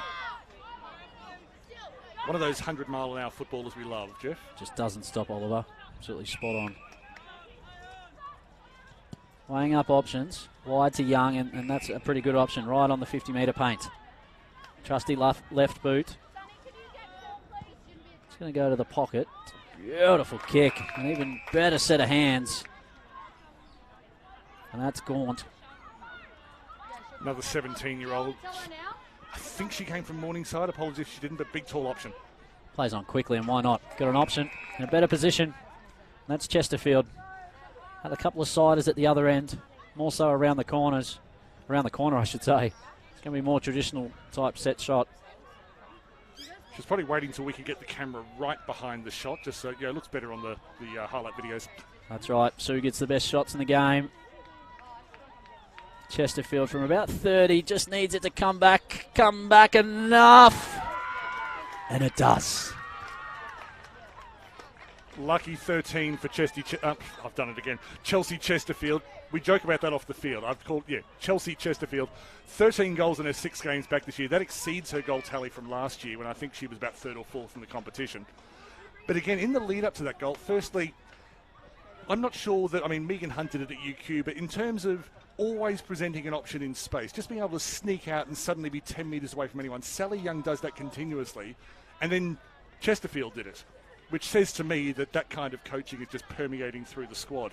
One of those 100-mile-an-hour footballers we love, Jeff. Just doesn't stop Oliver. Absolutely spot on. Weighing up options. Wide to Young, and that's a pretty good option. Right on the 50-metre paint. Trusty left boot. It's going to go to the pocket. It's a beautiful kick. An even better set of hands. And that's Gaunt. Another 17-year-old. I think she came from Morningside. Apologies if she didn't, but big, tall option. Plays on quickly, and why not? Got an option in a better position. And that's Chesterfield. Had a couple of siders at the other end. More so around the corners. Around the corner, I should say. It's going to be more traditional type set shot. She's probably waiting till we can get the camera right behind the shot, just so it looks better on the highlight videos. That's right. Sue gets the best shots in the game. Chesterfield from about 30 just needs it to come back enough. And it does. Lucky 13 for I've done it again. Chelsea Chesterfield. We joke about that off the field. I've called, Chelsea Chesterfield. 13 goals in her 6 games back this year. That exceeds her goal tally from last year when I think she was about 3rd or 4th in the competition. But again, in the lead up to that goal, firstly, I'm not sure that, Megan Hunt did it at UQ, but in terms of always presenting an option in space, just being able to sneak out and suddenly be 10 metres away from anyone. Sally Young does that continuously, and then Chesterfield did it, which says to me that kind of coaching is just permeating through the squad.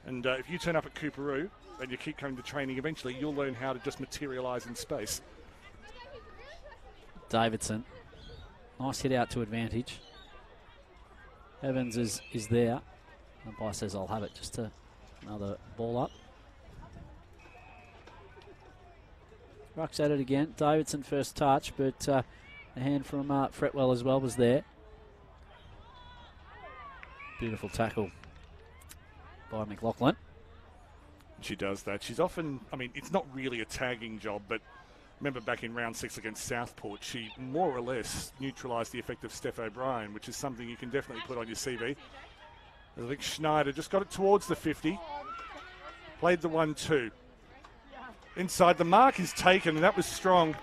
And if you turn up at Coorparoo and you keep coming to training, eventually you'll learn how to just materialise in space. Davidson. Nice hit out to advantage. Evans is there. Umpire says I'll have it, just to another ball up. Rucks at it again. Davidson first touch, but a hand from Fretwell as well was there. Beautiful tackle by McLaughlin. She does that. She's often, it's not really a tagging job, but remember back in round 6 against Southport, she more or less neutralised the effect of Steph O'Brien, which is something you can definitely put on your CV. I think Schneider just got it towards the 50. Played the 1-2. Inside, the mark is taken, and that was strong.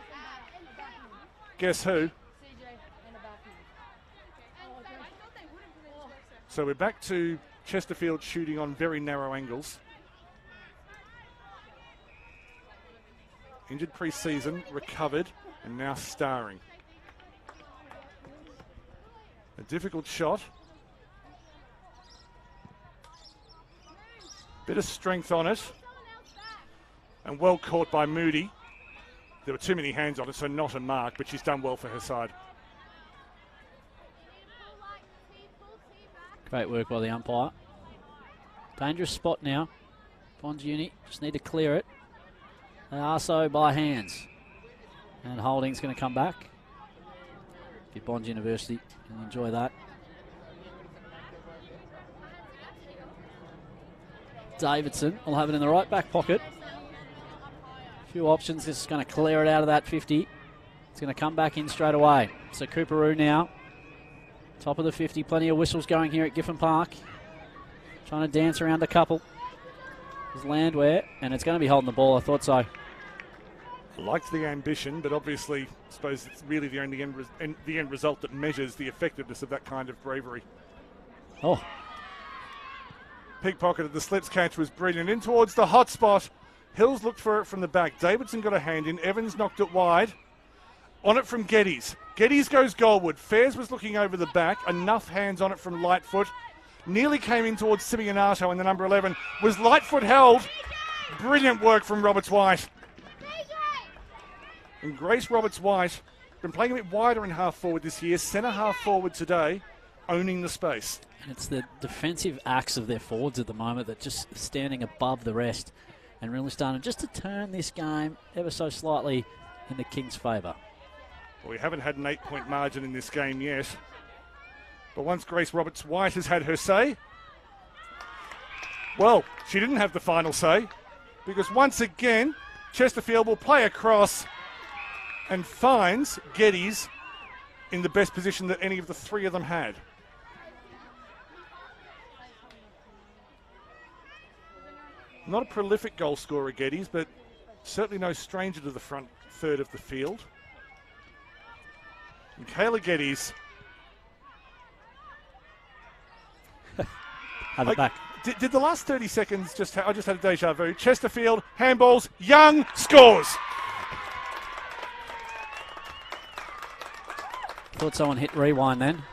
Guess who? So we're back to Chesterfield shooting on very narrow angles. Injured pre-season, recovered, and now starring. A difficult shot. Bit of strength on it. And well caught by Moody. There were too many hands on it, so not a mark, but she's done well for her side. Great work by the umpire. Dangerous spot now. Bonds Uni just need to clear it. They are so by hands. And holding's going to come back. Give Bonds University and enjoy that. Davidson will have it in the right back pocket. A few options. This is going to clear it out of that 50. It's going to come back in straight away. So Coorparoo now. Top of the 50. Plenty of whistles going here at Giffen Park. Trying to dance around a couple. There's Landwehr, and it's going to be holding the ball. I thought so. I liked the ambition, but obviously, I suppose it's really the only end result that measures the effectiveness of that kind of bravery. Oh. Pickpocketed. The slips catch was brilliant. In towards the hot spot. Hills looked for it from the back. Davidson got a hand in. Evans knocked it wide. On it from Geddes. Geddes goes goalward. Fairs was looking over the back. Enough hands on it from Lightfoot. Nearly came in towards Simeonato, and the number 11 was Lightfoot held. Brilliant work from Roberts-White. And Grace Roberts-White, been playing a bit wider in half forward this year, centre half forward today, owning the space. And it's the defensive acts of their forwards at the moment that just standing above the rest and really starting just to turn this game ever so slightly in the Kings' favour. Well, we haven't had an 8-point margin in this game yet. But once Grace Roberts-White has had her say, well, she didn't have the final say, because once again, Chesterfield will play across and finds Geddes in the best position that any of the three of them had. Not a prolific goal scorer, Geddes, but certainly no stranger to the front third of the field. And Kayla Geddes. Have it back. Did the last 30 seconds I just had a deja vu. Chesterfield, handballs, Young scores. Thought someone hit rewind then.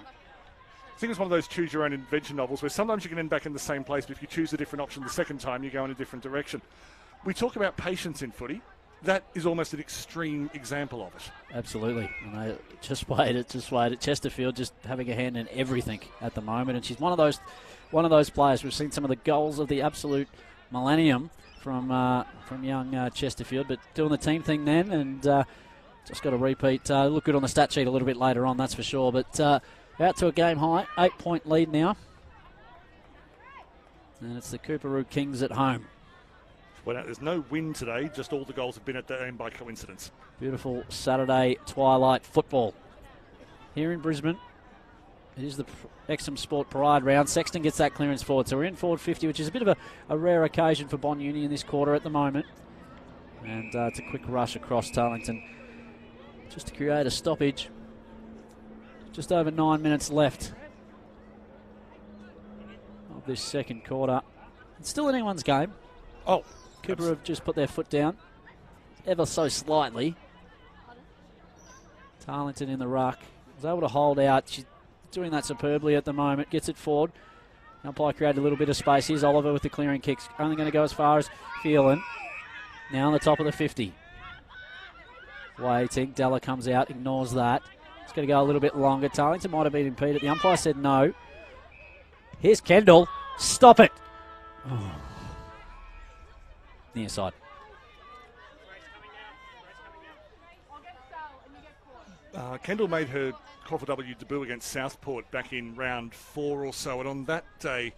I think it's one of those choose your own adventure novels where sometimes you can end back in the same place, but if you choose a different option the second time, you go in a different direction. We talk about patience in footy. That is almost an extreme example of it. Absolutely. And they just waited. Chesterfield just having a hand in everything at the moment. And she's one of those players. We've seen some of the goals of the absolute millennium from young Chesterfield, but doing the team thing then, and just got a repeat. Look good on the stat sheet a little bit later on, that's for sure. But out to a game high, 8-point lead now. And it's the Coorparoo Kings at home. Well, there's no win today, just all the goals have been at the end by coincidence. Beautiful Saturday twilight football here in Brisbane. It is the Exum Sport Parade round. Sexton gets that clearance forward. So we're in forward 50, which is a bit of a rare occasion for Bond Uni in this quarter at the moment. And it's a quick rush across Tarleton just to create a stoppage. Just over 9 minutes left of this second quarter. It's still anyone's game. Oh, Cooper have just put their foot down ever so slightly. Tarleton in the ruck. Was able to hold out. She's doing that superbly at the moment. Gets it forward. Umpire created a little bit of space. Here's Oliver with the clearing kicks. Only going to go as far as Phelan. Now on the top of the 50. Waiting. Della comes out. Ignores that. It's going to go a little bit longer. Tarleton might have been impeded. The umpire said no. Here's Kendall. Stop it. Oh. Near side. Kendall made her QAFLW debut against Southport back in round 4 or so, and on that day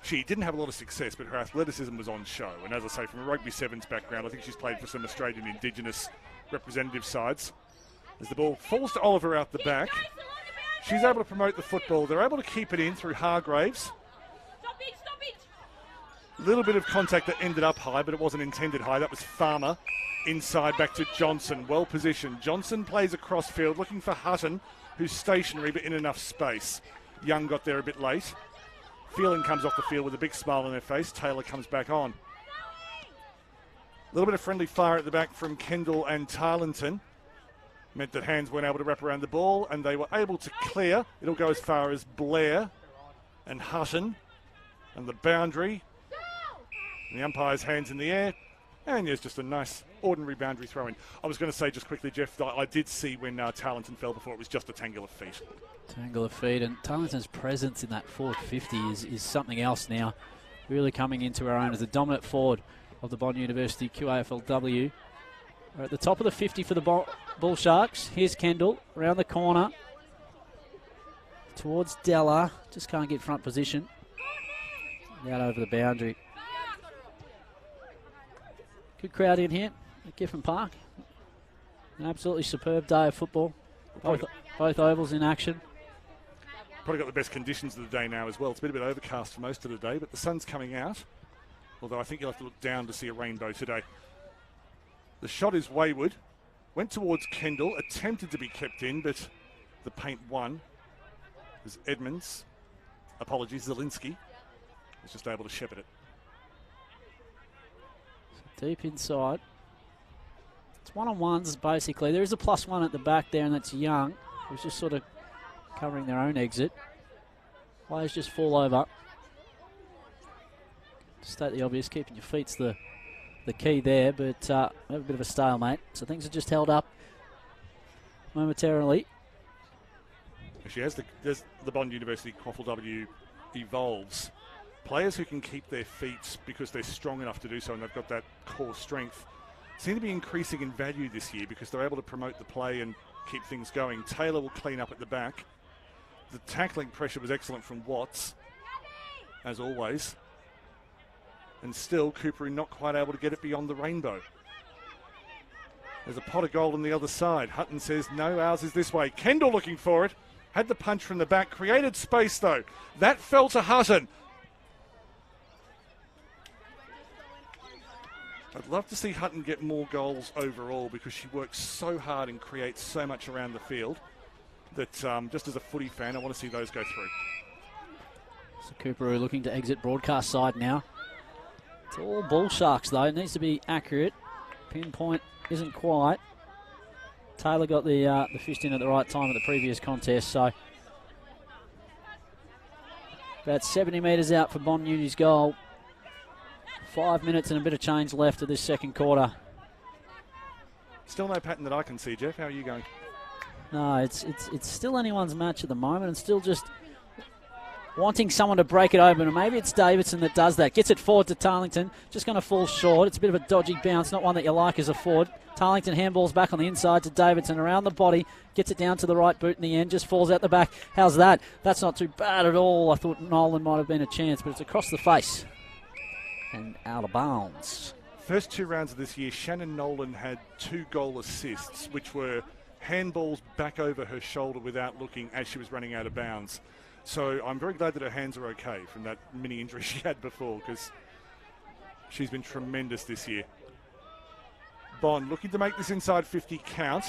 she didn't have a lot of success, but her athleticism was on show. And as I say, from a rugby sevens background, I think she's played for some Australian Indigenous representative sides. As the ball falls to Oliver out the back, she's able to promote the football. They're able to keep it in through Hargraves. Little bit of contact that ended up high, but it wasn't intended high. That was Farmer. Inside back to Johnson. Well positioned. Johnson plays across field looking for Hutton, who's stationary but in enough space. Young got there a bit late. Phelan comes off the field with a big smile on her face. Taylor comes back on. A little bit of friendly fire at the back from Kendall and Tarleton. Meant that hands weren't able to wrap around the ball, and they were able to clear. It'll go as far as Blair and Hutton. And the boundary. And the umpire's hands in the air. And there's just a nice ordinary boundary throw in. I was going to say just quickly, Jeff, that I did see when Tarleton fell before it was just a tangle of feet. Tangle of feet, and Tarleton's presence in that forward 50 is something else now. Really coming into her own as the dominant forward of the Bond University QAFLW. We're at the top of the 50 for the Bull Sharks. Here's Kendall around the corner towards Della. Just can't get front position. Out over the boundary. Good crowd in here at Giffen Park. An absolutely superb day of football. Both ovals in action. Probably got the best conditions of the day now as well. It's been a bit overcast for most of the day, but the sun's coming out. Although I think you'll have to look down to see a rainbow today. The shot is wayward. Went towards Kendall. Attempted to be kept in, but the paint won. As Edmonds, Zielinski, was just able to shepherd it. Deep inside. It's one-on-ones, basically. There is a +1 at the back there, and that's Young, who's just sort of covering their own exit. Players just fall over. To state the obvious, keeping your feet's the key there, but we have a bit of a stalemate. So things are just held up momentarily. Actually, as the Bond University QAFLW evolves, players who can keep their feet because they're strong enough to do so and they've got that core strength seem to be increasing in value this year because they're able to promote the play and keep things going. Taylor will clean up at the back. The tackling pressure was excellent from Watts, as always. And still, Coorparoo not quite able to get it beyond the rainbow. There's a pot of gold on the other side. Hutton says, no, ours is this way. Kendall looking for it. Had the punch from the back. Created space, though. That fell to Hutton. I'd love to see Hutton get more goals overall because she works so hard and creates so much around the field that just as a footy fan, I want to see those go through. So Coorparoo looking to exit broadcast side now. It's all Bull Sharks, though. It needs to be accurate. Pinpoint isn't quite. Taylor got the fist in at the right time at the previous contest, so about 70 metres out for Bond Uni's goal. 5 minutes and a bit of change left of this second quarter. Still no pattern that I can see, Jeff. How are you going? No, it's still anyone's match at the moment, and still just wanting someone to break it open, and maybe it's Davidson that does that. Gets it forward to Tarleton, just going to fall short. It's a bit of a dodgy bounce, not one that you like as a forward. Tarleton handballs back on the inside to Davidson, around the body, gets it down to the right boot in the end, just falls out the back. How's that? That's not too bad at all. I thought Nolan might have been a chance, but it's across the face and out of bounds. First 2 rounds of this year, Shannon Nolan had 2 goal assists, which were handballs back over her shoulder without looking as she was running out of bounds. So I'm very glad that her hands are okay from that mini injury she had before, because she's been tremendous this year. Bond looking to make this inside 50 count.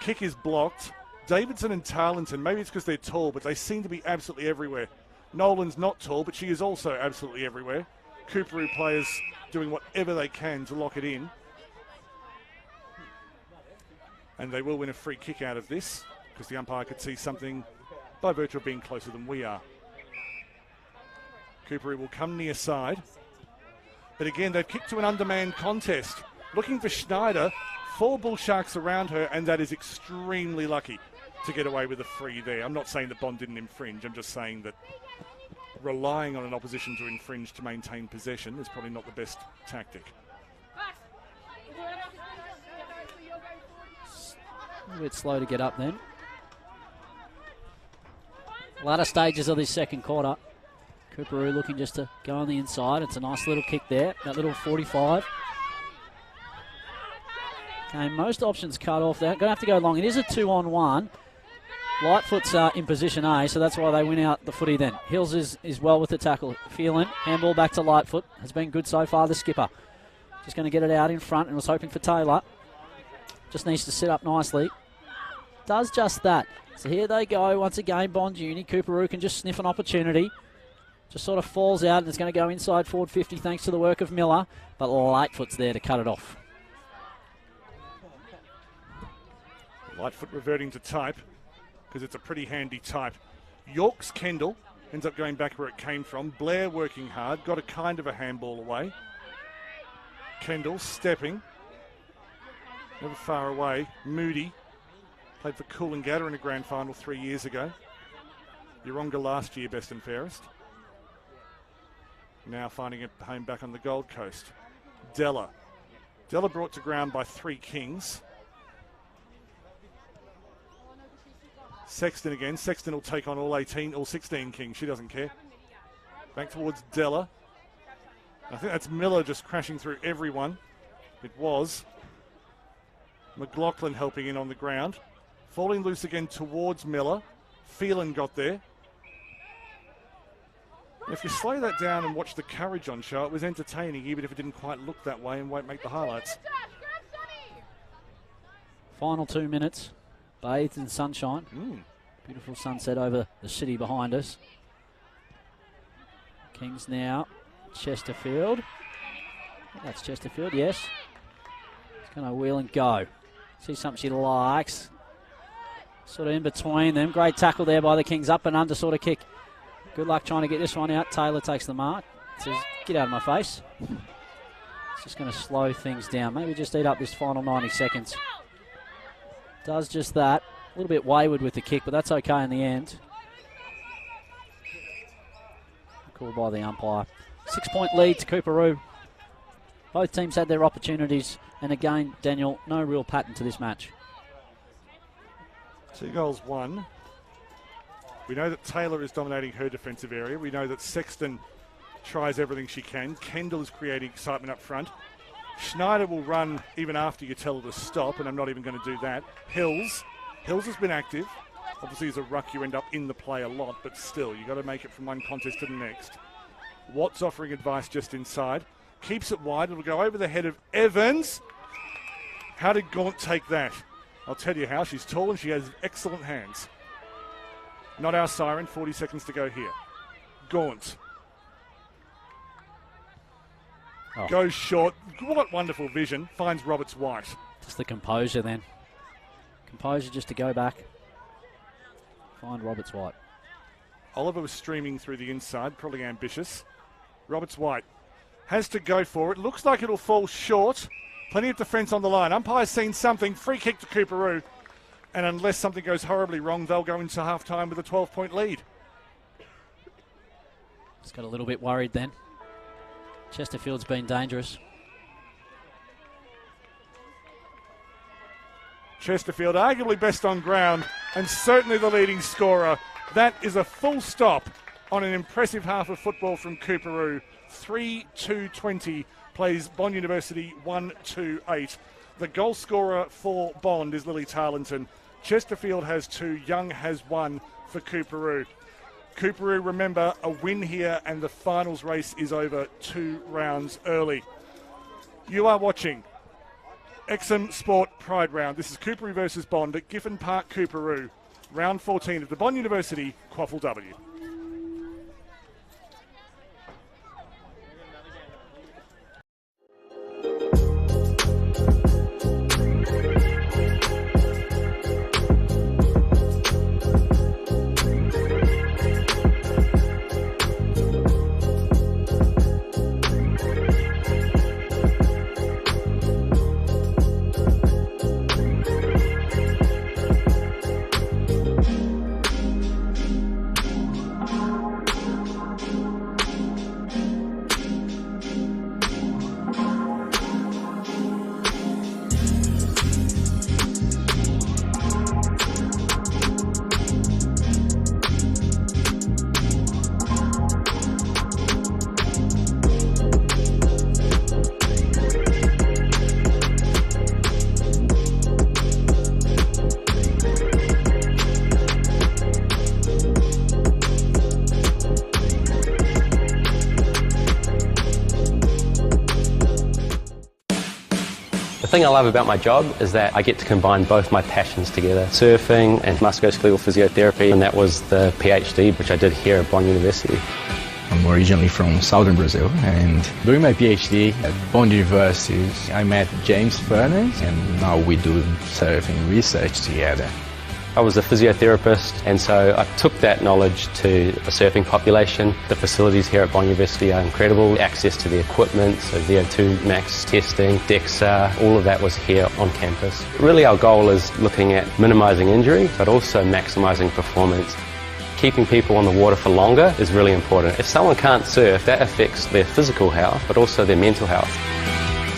Kick is blocked. Davidson and Tarleton, maybe it's because they're tall, but they seem to be absolutely everywhere. Nolan's not tall, but she is also absolutely everywhere. Coorparoo players doing whatever they can to lock it in. And they will win a free kick out of this, because the umpire could see something by virtue of being closer than we are. Coorparoo will come near side. But again, they've kicked to an undermanned contest. Looking for Schneider, 4 Bull Sharks around her, and that is extremely lucky to get away with a free there. I'm not saying that Bond didn't infringe, I'm just saying that relying on an opposition to infringe to maintain possession is probably not the best tactic. A bit slow to get up then. Latter stages of this second quarter. Coorparoo looking just to go on the inside. It's a nice little kick there, that little 45. Okay, most options cut off there. Going to have to go long. It is a 2-on-1. Lightfoot's in position A, so that's why they win out the footy then. Hills is well with the tackle. Phelan, handball back to Lightfoot. Has been good so far, the skipper. Just going to get it out in front and was hoping for Taylor. Just needs to sit up nicely. Does just that. So here they go once again, Bond Uni. Coorparoo can just sniff an opportunity. Just sort of falls out and it's going to go inside forward 50 thanks to the work of Miller. But Lightfoot's there to cut it off. Lightfoot reverting to type because it's a pretty handy type. York's Kendall ends up going back where it came from. Blair working hard, got a kind of a handball away. Kendall stepping, never far away. Moody played for Coolangatta in a grand final 3 years ago. Yeronga last year, best and fairest. Now finding it home back on the Gold Coast. Della brought to ground by 3 Kings. Sexton again. Sexton will take on all 16 Kings. She doesn't care. Back towards Della. I think that's Miller just crashing through everyone. It was. McLaughlin helping in on the ground. Falling loose again towards Miller. Phelan got there. If you slow that down and watch the courage on show, it was entertaining, even if it didn't quite look that way and won't make the highlights. Final 2 minutes. Bathed in sunshine. Beautiful sunset over the city behind us. Kings now. Chesterfield. That's Chesterfield, yes. It's going to wheel and go. See something she likes. Sort of in between them. Great tackle there by the Kings. Up and under sort of kick. Good luck trying to get this one out. Taylor takes the mark. Says, get out of my face. It's just going to slow things down. Maybe just eat up this final 90 seconds. Does just that. A little bit wayward with the kick, but that's okay in the end. Called by the umpire. 6-point lead to Coorparoo. Both teams had their opportunities. And again, Daniel, no real pattern to this match. 2 goals, 1. We know that Taylor is dominating her defensive area. We know that Sexton tries everything she can. Kendall is creating excitement up front. Schneider will run even after you tell her to stop, and I'm not even going to do that. Hills has been active. Obviously, as a ruck, you end up in the play a lot, but still, you've got to make it from one contest to the next. Watts offering advice just inside. Keeps it wide. It'll go over the head of Evans. How did Gaunt take that? I'll tell you how. She's tall and she has excellent hands. Not our siren. 40 seconds to go here. Gaunt. Goes short. What wonderful vision. Finds Roberts White. Just the composure then. Composure just to go back. Find Roberts White. Oliver was streaming through the inside. Probably ambitious. Roberts White has to go for it. Looks like it'll fall short. Plenty of defence on the line. Umpire's seen something. Free kick to Coorparoo. And unless something goes horribly wrong, they'll go into half-time with a 12-point lead. Just got a little bit worried then. Chesterfield's been dangerous. Chesterfield arguably best on ground and certainly the leading scorer. That is a full stop on an impressive half of football from Coorparoo. 3-2-20 plays Bond University 1-2-8. The goal scorer for Bond is Lily Tarleton. Chesterfield has 2, Young has 1 for Coorparoo. Coorparoo, remember, a win here and the finals race is over 2 rounds early. You are watching Exum Sport Pride Round. This is Coorparoo versus Bond at Giffen Park, Coorparoo. Round 14 of the Bond University QAFLW. The thing I love about my job is that I get to combine both my passions together, surfing and musculoskeletal physiotherapy, and that was the PhD which I did here at Bond University. I'm originally from southern Brazil, and during my PhD at Bond University, I met James Furness, and now we do surfing research together. I was a physiotherapist, and so I took that knowledge to the surfing population. The facilities here at Bond University are incredible. Access to the equipment, so VO2 max testing, DEXA, all of that was here on campus. Really our goal is looking at minimising injury, but also maximising performance. Keeping people on the water for longer is really important. If someone can't surf, that affects their physical health, but also their mental health.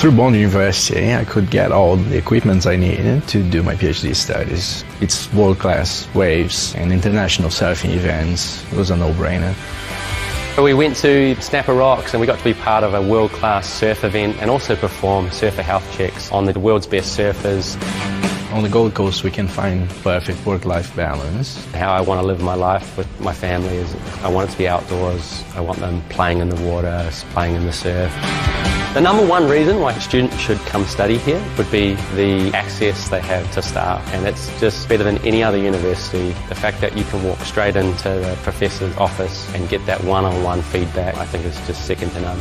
Through Bond University, I could get all the equipment I needed to do my PhD studies. It's world-class waves and international surfing events. It was a no-brainer. We went to Snapper Rocks and we got to be part of a world-class surf event and also perform surfer health checks on the world's best surfers. On the Gold Coast, we can find perfect work-life balance. How I want to live my life with my family is I want it to be outdoors. I want them playing in the water, playing in the surf. The number one reason why a student should come study here would be the access they have to staff, and it's just better than any other university. The fact that you can walk straight into the professor's office and get that one-on-one feedback, I think is just second to none.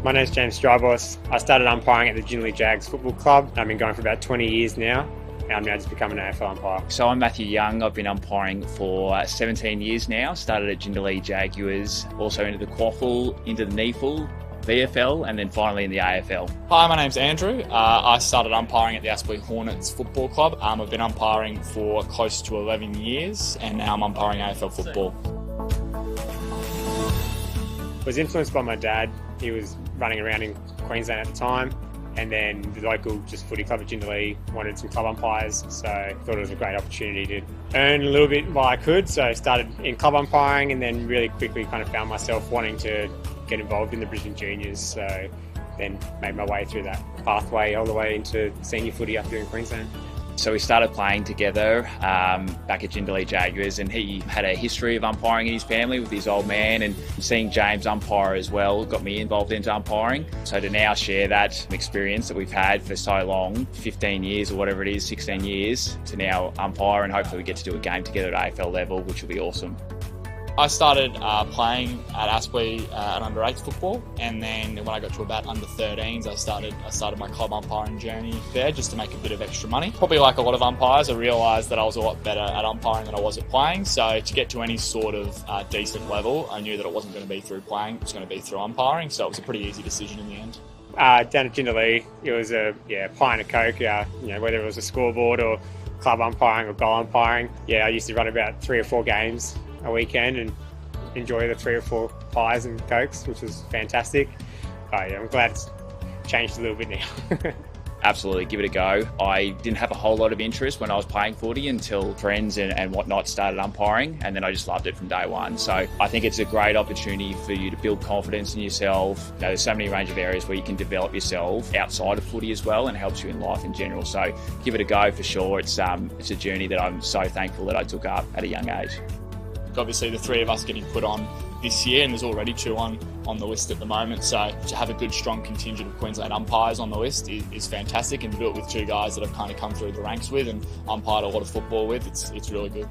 My name's James Strybos. I started umpiring at the Jindalee Jags Football Club. I've been going for about 20 years now, and I'm now just becoming an AFL umpire. So I'm Matthew Young. I've been umpiring for 17 years now. Started at Jindalee Jaguars, also into the QAFL, into the NEFL, VFL, and then finally in the AFL. Hi, my name's Andrew. I started umpiring at the Aspley Hornets Football Club. I've been umpiring for close to 11 years, and now I'm umpiring AFL football. I was influenced by my dad. He was running around in Queensland at the time, and then the local footy club at Jindalee wanted some club umpires, so I thought it was a great opportunity to earn a little bit while I could. So I started in club umpiring, and then really quickly kind of found myself wanting to get involved in the Brisbane Juniors, so then made my way through that pathway all the way into senior footy up here in Queensland. So we started playing together back at Jindalee Jaguars, and he had a history of umpiring in his family with his old man, and seeing James umpire as well got me involved into umpiring. So to now share that experience that we've had for so long, 15 years or whatever it is, 16 years, to now umpire, and hopefully we get to do a game together at AFL level, which will be awesome. I started playing at Aspley at under-8s football, and then when I got to about under-13s, I started my club umpiring journey there just to make a bit of extra money. Probably like a lot of umpires, I realised that I was a lot better at umpiring than I was at playing, so to get to any sort of decent level, I knew that it wasn't going to be through playing, it was going to be through umpiring, so it was a pretty easy decision in the end. Down at Jindalee, it was a pint of Coke, whether it was a scoreboard or club umpiring or goal umpiring. I used to run about 3 or 4 games a weekend and enjoy the 3 or 4 pies and Cokes, which was fantastic. I'm glad it's changed a little bit now. Absolutely, give it a go. I didn't have a whole lot of interest when I was playing footy until friends and whatnot started umpiring, and then I just loved it from day one. So I think it's a great opportunity for you to build confidence in yourself. There's so many range of areas where you can develop yourself outside of footy as well, and helps you in life in general. So give it a go for sure. It's a journey that I'm so thankful that I took up at a young age. Obviously the 3 of us getting put on this year, and there's already 2 on the list at the moment, so to have a good strong contingent of Queensland umpires on the list is fantastic, and to do it with 2 guys that I've kind of come through the ranks with and umpired a lot of football with, it's really good.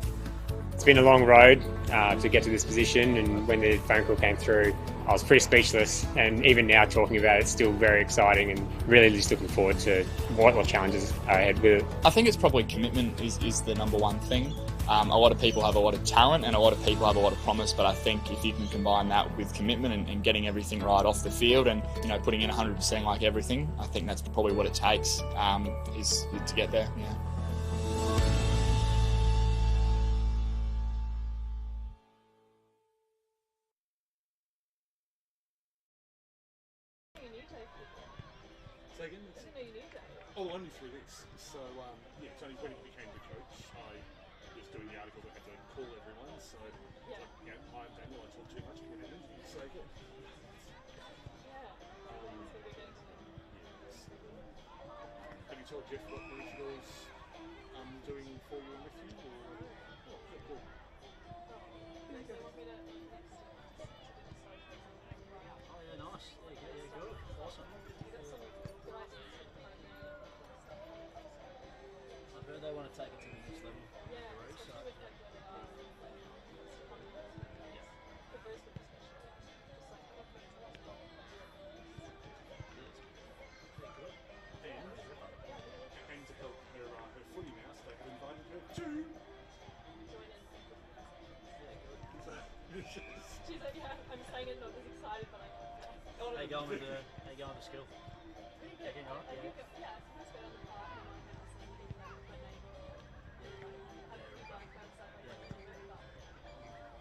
It's been a long road to get to this position, and when the phone call came through I was pretty speechless, and even now talking about it, it's still very exciting and really just looking forward to what challenges are ahead with it. I think it's probably commitment is the number one thing. A lot of people have a lot of talent and a lot of people have a lot of promise, but I think if you can combine that with commitment and getting everything right off the field and putting in 100% like everything, I think that's probably what it takes is to get there. Yeah. Say again? I didn't know you knew that. Oh, only through this. So, yeah, it's only when he became the coach, I was doing the article that had to call everyone. So, Yeah. you know, I'm Daniel, I talk too much, can have an interview. So, yeah. Yeah. That's what we're getting to. Yes. Have you told Jeff what Portugal's doing for you and with you? Or? Oh, cool. Do you want me to next to the socials and right up? Oh, yeah, nice. Yeah, good. Awesome. You've got some good ideas for the program. I've heard they want to take it to the next level. Yeah, Coorparoo, so. especially with like where they are, like the Brisbane especially, just like other things like that. And to help her footy now, so they have invited her to. Join in. She's like, yeah, I'm saying it not as excited, but How you going with school? pretty good. Getting on? I think, yeah, it's nice going on the park in my house and being around with my neighbour and having a fun and stuff like that. But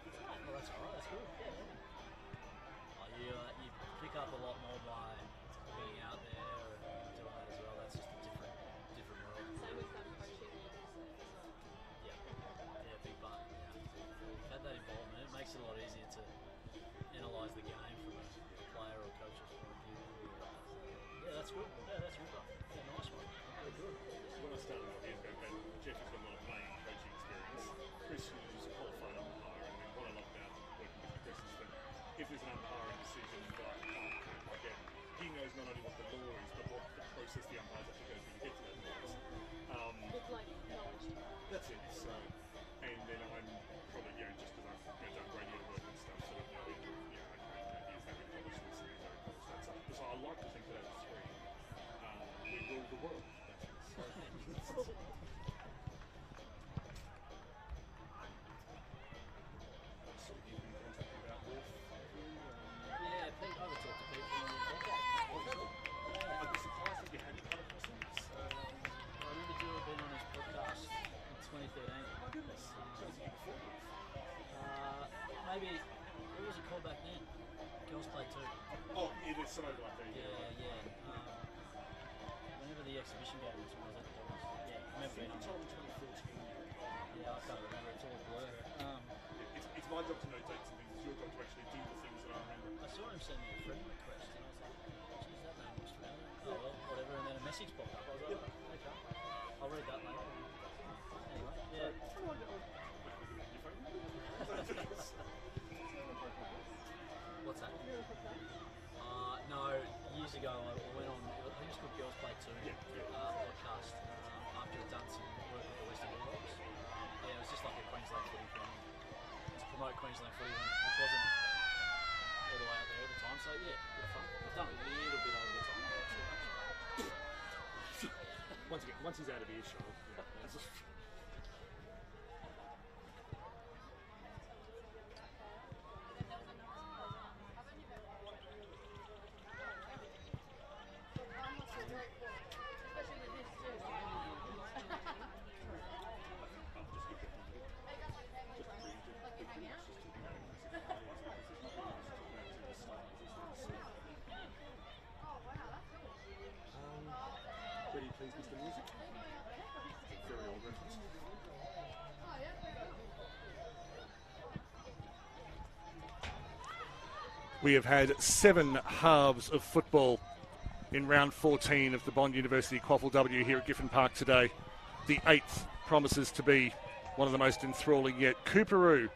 it's fun. Oh, that's alright. That's good. Yeah. Oh, you pick up a lot more by being out there and doing that as well. That's just a different world. Same with coaching leaders as well. Yeah, big part. Yeah. Had that involvement. It makes it a lot easier to analyse the game from a player or coach's point of view. Yeah, that's good. Yeah, that's good. Yeah, nice one. Very good. When I started out years ago, Jeff has got a lot of playing and coaching experience. Chris was a qualified umpire, and what I love about working with Chris is that if there's an umpiring decision that I get, he knows not only what the law is, but what the process the umpires have to go through to get to that law is. With like knowledge. That's it. So, and then I'm probably, just because I've done radio work and stuff, sort of know, okay, here's very polished, this and very polished that stuff. So I like to think that as three, we rule the world. So, so you've been contacted about Wolf? Yeah, Pete, I would talk to people and I'd be surprised if you hadn't come across him. I remember Drew being on his podcast in 2013. My goodness. So it's before Wolf. Maybe, what was it called back then? Girls Play 2. Oh, yeah, there's some overlap there. Yeah. Whenever the exhibition game was it? Yeah, I remember being on. You told me 2014. Yeah, I can't remember. It's all a blur. It's my job to know dates and things. It's your job to actually do the things that I remember. I saw him send me a friend request and I was like, geez, that name looks familiar. Oh well, whatever. And then a message popped up. I was like, oh, okay. I'll read that later. Anyway, yeah. What's that? No, years ago I went on, I think it's called Girls Play 2 podcast after I'd done some work with the Western Bulldogs. Yeah, it was just like a Queensland footy thing. To promote Queensland footy, which wasn't all the way out there at the time. So yeah, bit of fun. I've done a little bit over the time, but not too much. Once he's out of earshot. Pretty pleased with the music. Very old reference. We have had 7 halves of football in round 14 of the Bond University QAFLW here at Giffen Park today. The 8th promises to be one of the most enthralling yet. Coorparoo,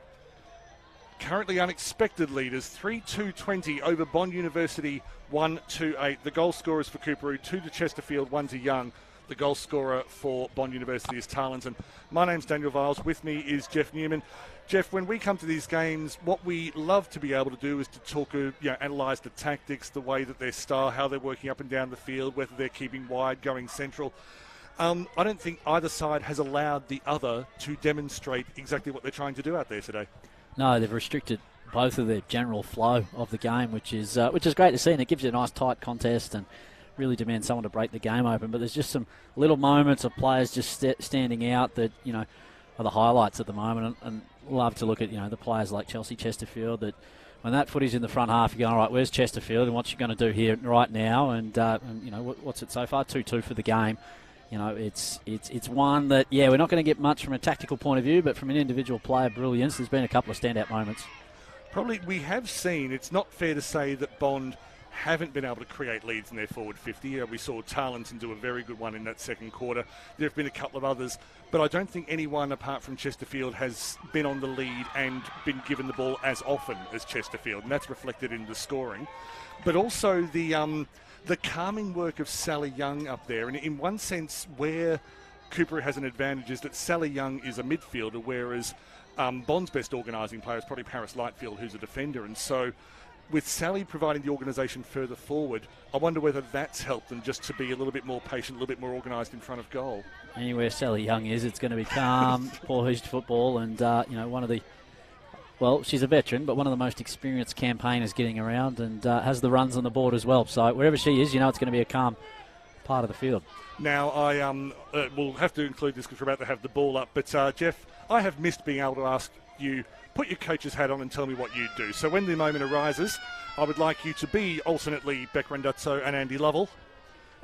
currently unexpected leaders, 3-2-20 over Bond University 1-2-8. The goal scorers for Coorparoo, 2 to Chesterfield, 1 to Young. The goal scorer for Bond University is Tarleton. My name's Daniel Viles. With me is Jeff Newman. Jeff, when we come to these games, what we love to be able to do is to talk, analyse the tactics, the way that their style, how they're working up and down the field, whether they're keeping wide, going central. I don't think either side has allowed the other to demonstrate exactly what they're trying to do out there today. No, they've restricted both of their general flow of the game, which is great to see, and it gives you a nice tight contest and really demands someone to break the game open. But there's just some little moments of players just standing out that, the highlights at the moment, and love to look at the players like Chelsea Chesterfield. That when that footy's in the front half, you're going, all right, where's Chesterfield and what's she going to do here right now? And what's it so far? 2-2 for the game. It's one that we're not going to get much from a tactical point of view, but from an individual player brilliance, there's been a couple of standout moments. Probably we have seen, it's not fair to say that Bond haven't been able to create leads in their forward 50. We saw Tarleton do a very good one in that second quarter. There have been a couple of others, but I don't think anyone apart from Chesterfield has been on the lead and been given the ball as often as Chesterfield, and that's reflected in the scoring. But also the calming work of Sally Young up there, and in one sense where Coorparoo has an advantage is that Sally Young is a midfielder, whereas Bond's best organising player is probably Paris Lightfield, who's a defender, and so with Sally providing the organisation further forward, I wonder whether that's helped them just to be a little bit more patient, a little bit more organised in front of goal. Anywhere Sally Young is, it's going to be calm, poised football, and one of the, well, she's a veteran, but one of the most experienced campaigners getting around, and has the runs on the board as well. So wherever she is, it's going to be a calm part of the field. Now I will have to include this because we're about to have the ball up, but Jeff, I have missed being able to ask you, put your coach's hat on and tell me what you do. So when the moment arises, I would like you to be alternately Beck Renduzzo and Andy Lovell,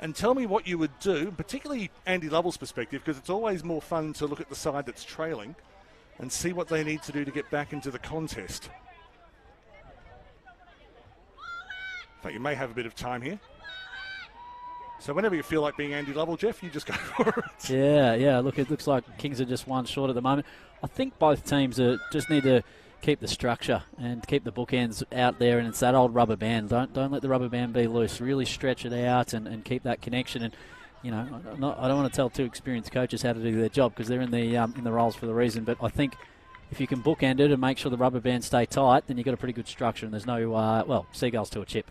and tell me what you would do, particularly Andy Lovell's perspective, because it's always more fun to look at the side that's trailing and see what they need to do to get back into the contest. In fact, you may have a bit of time here. So whenever you feel like being Andy Lovell, Jeff, you just go for it. Yeah. Look, it looks like Kings are just one short at the moment. I think both teams just need to keep the structure and keep the bookends out there, and it's that old rubber band. Don't let the rubber band be loose. Really stretch it out and keep that connection. And I don't want to tell two experienced coaches how to do their job because they're in the roles for the reason. But I think if you can bookend it and make sure the rubber bands stay tight, then you've got a pretty good structure, and there's no seagulls to a chip.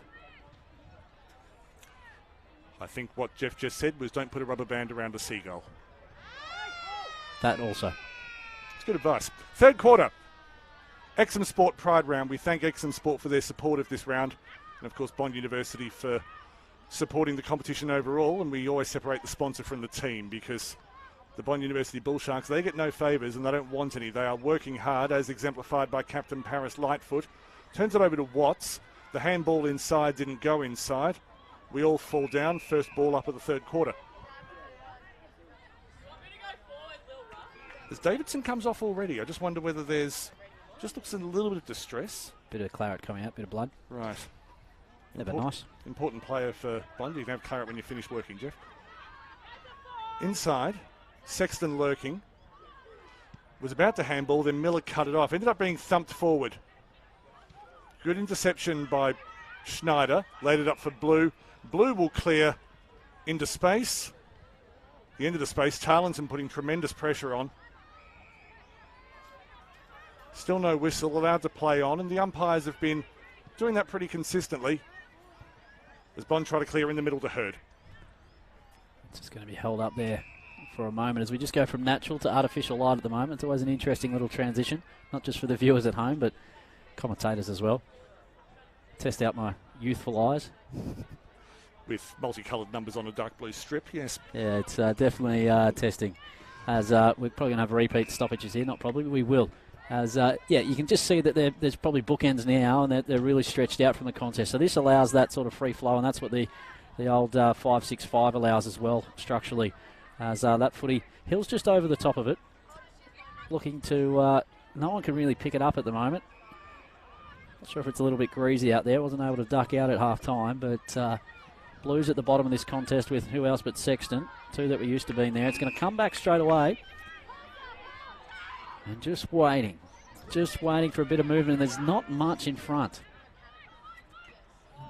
I think what Jeff just said was don't put a rubber band around a seagull. That also. It's good advice. Third quarter. Exum Sport Pride Round. We thank Exum Sport for their support of this round. And, of course, Bond University for supporting the competition overall. And we always separate the sponsor from the team because the Bond University Bull Sharks, they get no favours and they don't want any. They are working hard, as exemplified by Captain Paris Lightfoot. Turns it over to Watts. The handball inside didn't go inside. We all fall down. First ball up of the third quarter. As Davidson comes off already, I just wonder whether there's... Just looks a little bit of distress. Bit of claret coming out, bit of blood. Right. Never nice. Important player for Bond. You can have claret when you finish working, Jeff. Inside, Sexton lurking. Was about to handball, then Miller cut it off. Ended up being thumped forward. Good interception by Schneider. Laid it up for Blue. Blue will clear into space. The end of the space. Tarleton putting tremendous pressure on. Still no whistle, allowed to play on, and the umpires have been doing that pretty consistently as Bond try to clear in the middle to Hurd. It's just going to be held up there for a moment as we just go from natural to artificial light at the moment. It's always an interesting little transition, not just for the viewers at home, but commentators as well. Test out my youthful eyes. With multicoloured numbers on a dark blue strip, yes. Yeah, it's definitely testing. As we're probably going to have repeat stoppages here, not probably, but we will. As you can just see that there's probably bookends now, and they're really stretched out from the contest. So this allows that sort of free flow, and that's what the old 5-6-5 allows as well structurally. As that footy, Hill's just over the top of it, looking to. No one can really pick it up at the moment. Not sure if it's a little bit greasy out there. Wasn't able to duck out at half time, but Blues at the bottom of this contest with who else but Sexton, two that were used to being there. It's going to come back straight away. And just waiting for a bit of movement. There's not much in front.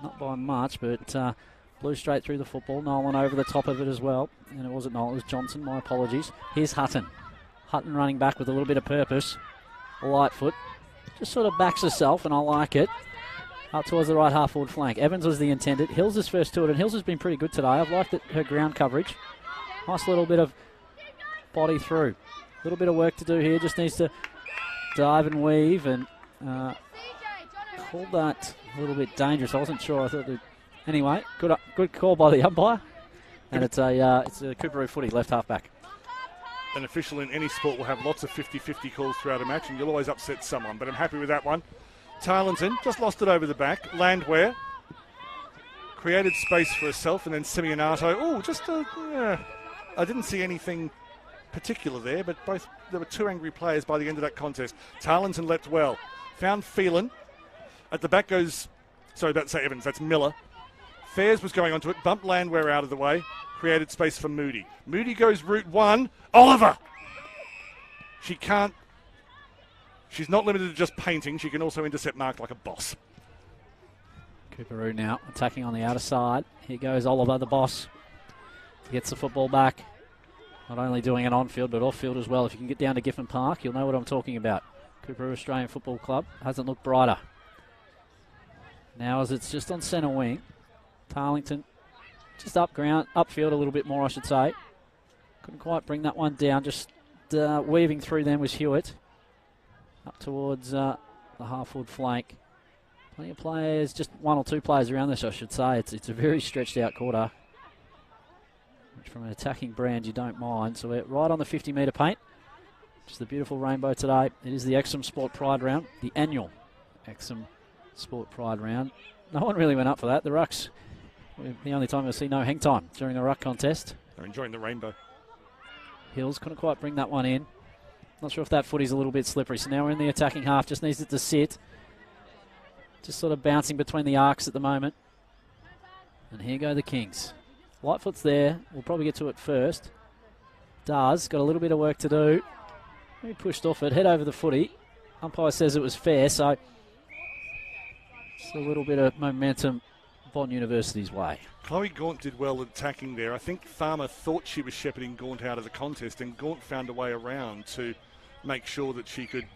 Not by much, but Blue straight through the football. Nolan over the top of it as well. And it wasn't Nolan, it was Johnson. My apologies. Here's Hutton. Hutton running back with a little bit of purpose. Lightfoot just sort of backs herself, and I like it. Up towards the right half forward flank. Evans was the intended. Hills is first to it, and Hills has been pretty good today. I've liked her ground coverage. Nice little bit of body through. A little bit of work to do here. Just needs to dive and weave and called that a little bit dangerous. I wasn't sure. I thought anyway, good call by the umpire. And it's a Coorparoo footy, left half back. an official in any sport will have lots of 50-50 calls throughout a match, and you'll always upset someone, but I'm happy with that one. Tarleton just lost it over the back. Landwehr created space for herself, and then Simeonato. I didn't see anything particular there, but there were two angry players by the end of that contest. Tarleton leapt well. Found Phelan. At the back goes, sorry, about to say Evans, that's Miller. Fairs was going onto it, bumped Landwehr out of the way, created space for Moody. Moody goes route one. Oliver! She's not limited to just painting. She can also intercept mark like a boss. Coorparoo now attacking on the outer side. Here goes Oliver, the boss. Gets the football back. Not only doing it on-field, but off-field as well. If you can get down to Giffen Park, you'll know what I'm talking about. Coorparoo Australian Football Club hasn't looked brighter. Now as it's just on centre wing, Tarleton just upfield a little bit more, I should say. Couldn't quite bring that one down. Just weaving through them was Hewitt. Up towards the half-forward flank. Plenty of players, just one or two players around this, I should say. It's a very stretched out quarter, which from an attacking brand you don't mind. So we're right on the 50-metre paint. Just the beautiful rainbow today. It is the Exum Sport Pride round, the annual Exum Sport Pride round. No one really went up for that. The rucks, the only time you'll see no hang time during the ruck contest. They're enjoying the rainbow. Hills couldn't quite bring that one in. Not sure if that footy's a little bit slippery. So now we're in the attacking half. Just needs it to sit. Just sort of bouncing between the arcs at the moment. And here go the Kings. Lightfoot's there. We'll probably get to it first. Got a little bit of work to do. He pushed off it. Head over the footy. Umpire says it was fair. So just a little bit of momentum Bond University's way. Chloe Gaunt did well attacking there. I think Farmer thought she was shepherding Gaunt out of the contest, and Gaunt found a way around to make sure that she could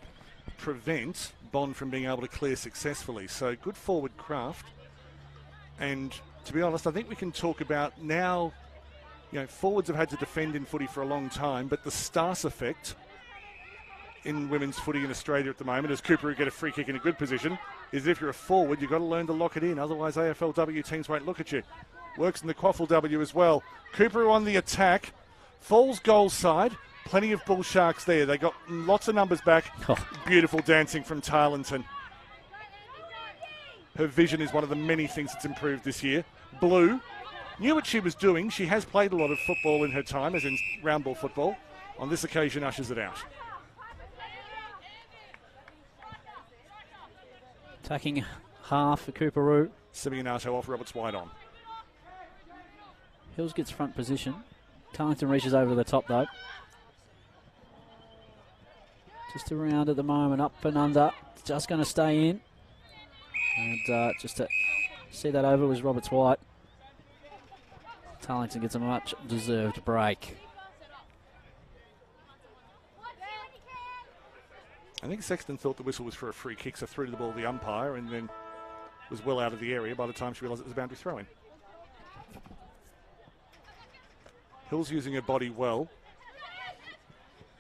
prevent Bond from being able to clear successfully. So good forward craft. And to be honest, I think we can talk about now, forwards have had to defend in footy for a long time, but the Stars effect in women's footy in Australia at the moment, as Coorparoo get a free kick in a good position, is that if you're a forward, you've got to learn to lock it in. Otherwise, AFLW teams won't look at you. Works in the QAFLW as well. Coorparoo on the attack. Falls goal side. Plenty of bull sharks there. They got lots of numbers back. Beautiful dancing from Tarleton. Her vision is one of the many things that's improved this year. Blue knew what she was doing. She has played a lot of football in her time, as in round ball football. On this occasion, ushers it out. Attacking half for Coorparoo. Simeonato off, Roberts wide on. Hills gets front position. Tarleton reaches over to the top though. Just around at the moment, up and under. Just going to stay in. And just to see that over was Roberts White. Tarleton gets a much deserved break. I think Sexton thought the whistle was for a free kick, so threw the ball to the umpire and then was well out of the area by the time she realised it was a boundary throw-in. Hills using her body well.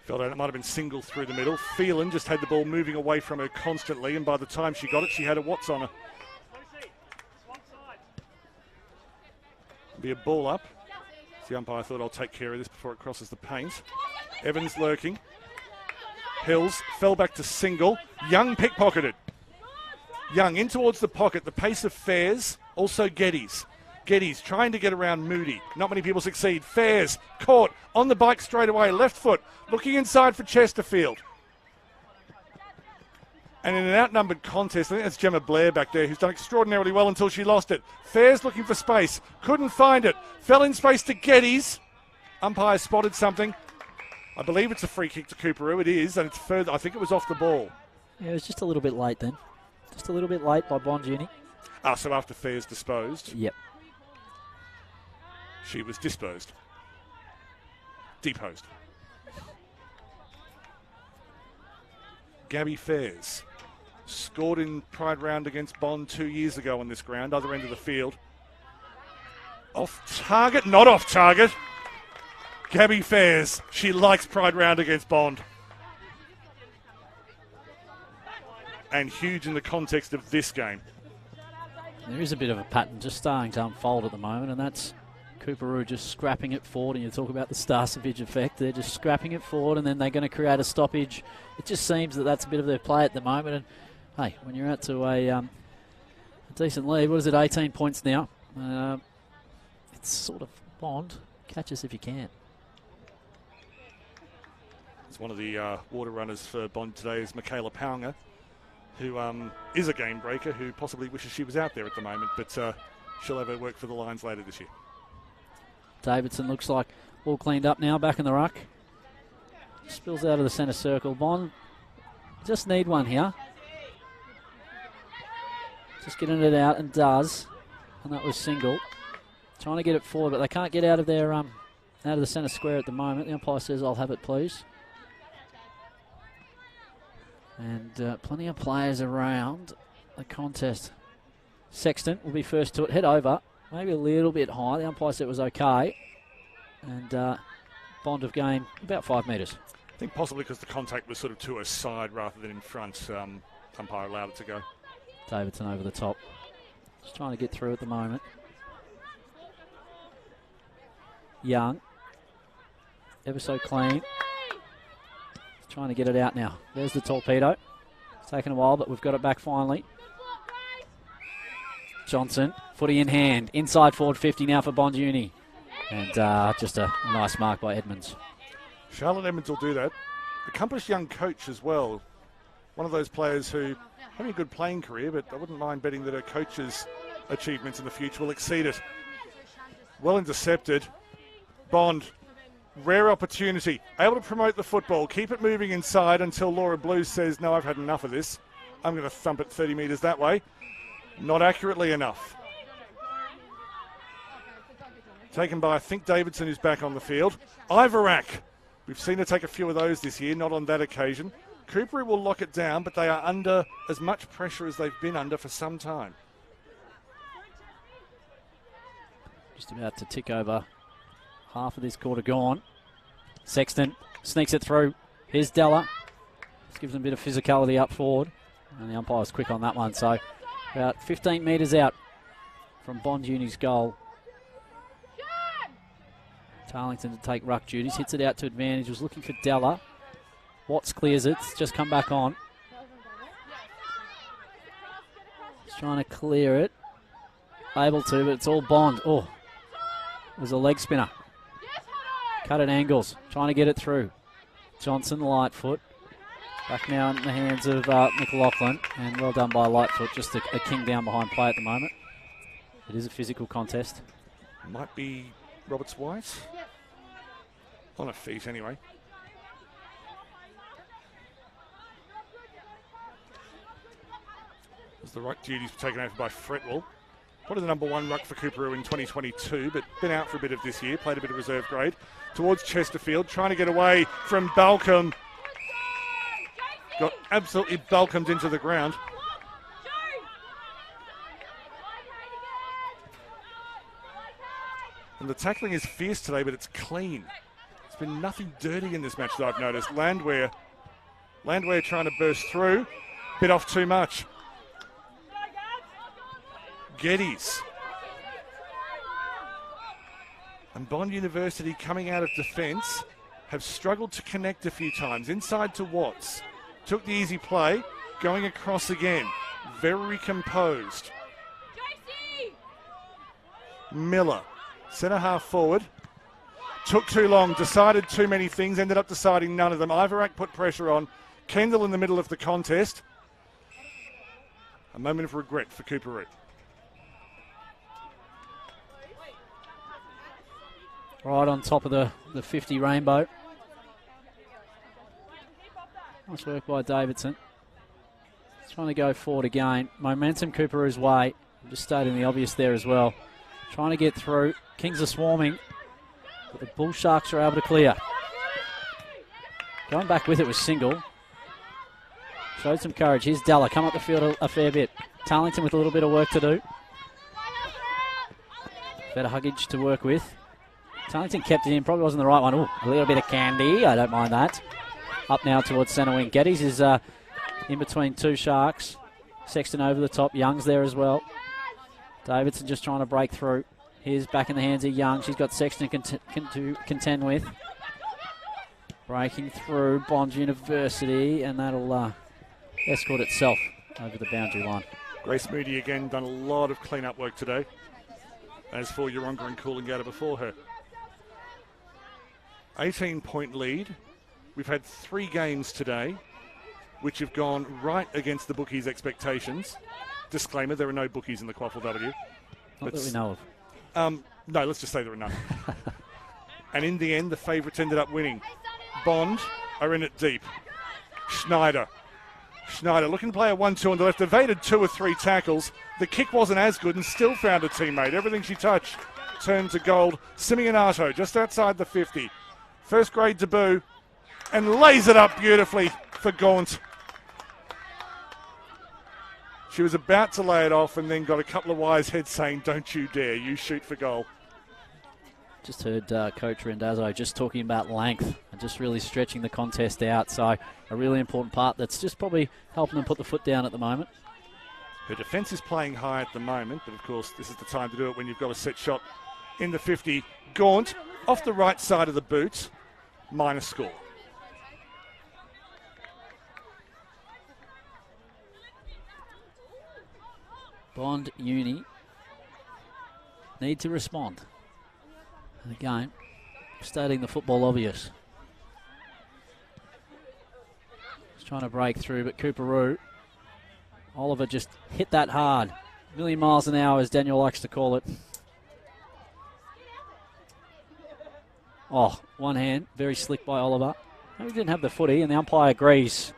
Felt out it might have been single through the middle. Phelan just had the ball moving away from her constantly, and by the time she got it, she had a Watts on her. Be a ball up. The umpire thought, I'll take care of this before it crosses the paint. Evans lurking. Hills fell back to single. Young pickpocketed. Young in towards the pocket. The pace of Fairs. Also Geddes. Geddes trying to get around Moody. Not many people succeed. Fairs caught on the bike straight away. Left foot. Looking inside for Chesterfield. And in an outnumbered contest, I think that's Gemma Blair back there, who's done extraordinarily well until she lost it. Fairs looking for space. Couldn't find it. Fell in space to Geddes. Umpire spotted something. I believe it's a free kick to Coorparoo. It is, and it's further. I think it was off the ball. Yeah, it was just a little bit late then. Just a little bit late by Bond Uni. So after Fairs disposed. Yep. She was disposed. Deposed. Gabby Fairs scored in Pride round against Bond 2 years ago on this ground, other end of the field. Off target, not off target. Gabby Fairs, she likes Pride round against Bond. And huge in the context of this game. There is a bit of a pattern just starting to unfold at the moment, and that's Coorparoo just scrapping it forward, and you talk about the Starcevich effect. They're just scrapping it forward, and then they're going to create a stoppage. It just seems that that's a bit of their play at the moment. And hey, when you're out to a decent lead, what is it, 18 points now? It's sort of Bond. Catch us if you can. It's one of the water runners for Bond today is Michaela Paunger, who is a game breaker, who possibly wishes she was out there at the moment, but she'll have her work for the Lions later this year. Davidson looks like all cleaned up now, back in the ruck. Spills out of the centre circle. Bond just need one here. Just getting it out, and does. And that was single. Trying to get it forward, but they can't get out of their out of the centre square at the moment. The umpire says, "I'll have it, please." And plenty of players around the contest. Sexton will be first to it. Head over. Maybe a little bit high. The umpire said it was okay. And Bond of game about 5 metres. I think possibly because the contact was sort of to her side rather than in front. Umpire allowed it to go. Davidson over the top. Just trying to get through at the moment. Young. Ever so clean. Just trying to get it out now. There's the torpedo. It's taken a while, but we've got it back finally. Johnson, footy in hand. Inside forward 50 now for Bond Uni. And just a nice mark by Edmonds. Charlotte Edmonds will do that. Accomplished young coach as well. One of those players who having a good playing career, but I wouldn't mind betting that her coach's achievements in the future will exceed it. Well intercepted. Bond, rare opportunity. Able to promote the football. Keep it moving inside until Laura Blue says, no, I've had enough of this. I'm going to thump it 30 metres that way. Not accurately enough. Taken by, I think, Davidson, who's back on the field. Ivarak. We've seen her take a few of those this year, not on that occasion. Coorparoo will lock it down, but they are under as much pressure as they've been under for some time. Just about to tick over. Half of this quarter gone. Sexton sneaks it through. Here's Della. Just gives them a bit of physicality up forward. And the umpire's quick on that one. So about 15 metres out from Bond Uni's goal. Tarlington to take ruck duties. Hits it out to advantage. Was looking for Della. Watts clears it. It's just come back on. Just trying to clear it. Able to, but it's all Bond. Oh, it was a leg spinner. Cut at angles. Trying to get it through. Johnson, Lightfoot. Back now in the hands of McLaughlin. And well done by Lightfoot. Just a king down behind play at the moment. It is a physical contest. Might be Roberts White. On her feet anyway. As the ruck duties were taken over by Fretwell. Probably the number one ruck for Coorparoo in 2022, but been out for a bit of this year, played a bit of reserve grade. Towards Chesterfield, trying to get away from Balcombe. Got absolutely Balcombed into the ground. And the tackling is fierce today, but it's clean. There's been nothing dirty in this match that I've noticed. Landwehr trying to burst through. Bit off too much. Geddes. And Bond University, coming out of defence, have struggled to connect a few times. Inside to Watts. Took the easy play. Going across again. Very composed. Miller. Centre half forward. Took too long. Decided too many things. Ended up deciding none of them. Ivarak put pressure on. Kendall in the middle of the contest. A moment of regret for Coorparoo. Right on top of the 50 rainbow. Nice work by Davidson. Trying to go forward again. Momentum Coorparoo's way. I'm just stating the obvious there as well. Trying to get through. Kings are swarming. But the Bull Sharks are able to clear. Going back with it was single. Showed some courage. Here's Della. Come up the field a fair bit. Tarlington with a little bit of work to do. Better huggage to work with. Tarlington kept it in. Probably wasn't the right one. Ooh, a little bit of candy. I don't mind that. Up now towards centre wing. Geddes is in between two Sharks. Sexton over the top. Young's there as well. Davidson just trying to break through. Here's back in the hands of Young. She's got Sexton to contend with. Breaking through Bond University, and that'll escort itself over the boundary line. Grace Moody again done a lot of clean-up work today. As for Yeronga and Coolangatta before her. 18-point lead. We've had 3 games today which have gone right against the bookies' expectations. Disclaimer, there are no bookies in the QAFLW. Not that we know of. No, let's just say there are none. And in the end, the favourites ended up winning. Bond are in it deep. Schneider looking to play a 1-2 on the left. Evaded 2 or 3 tackles. The kick wasn't as good and still found a teammate. Everything she touched turned to gold. Simeonato just outside the 50. First grade debut and lays it up beautifully for Gaunt. She was about to lay it off and then got a couple of wise heads saying, don't you dare, you shoot for goal. Just heard Coach Rendazzo just talking about length and just really stretching the contest out. So a really important part that's just probably helping them put the foot down at the moment. Her defence is playing high at the moment, but of course this is the time to do it when you've got a set shot in the 50. Gaunt off the right side of the boot, minus score. Bond Uni need to respond. And again, stating the football obvious. Just trying to break through, but Coorparoo, Oliver just hit that hard. A million miles an hour, as Daniel likes to call it. Oh, one hand, very slick by Oliver. No, he didn't have the footy, and the umpire agrees.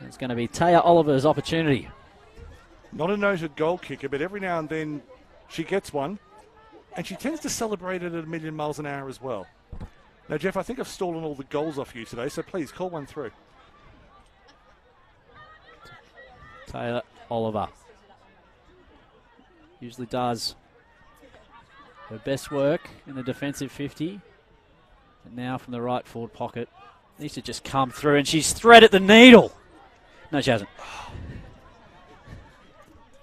It's going to be Taya Oliver's opportunity. Not a noted goal kicker, but every now and then she gets one, and she tends to celebrate it at a million miles an hour as well. Now, Jeff, I think I've stolen all the goals off you today, so please call one through. Taylor Oliver usually does her best work in the defensive 50. And now from the right forward pocket, needs to just come through, and she's threaded the needle. No, she hasn't.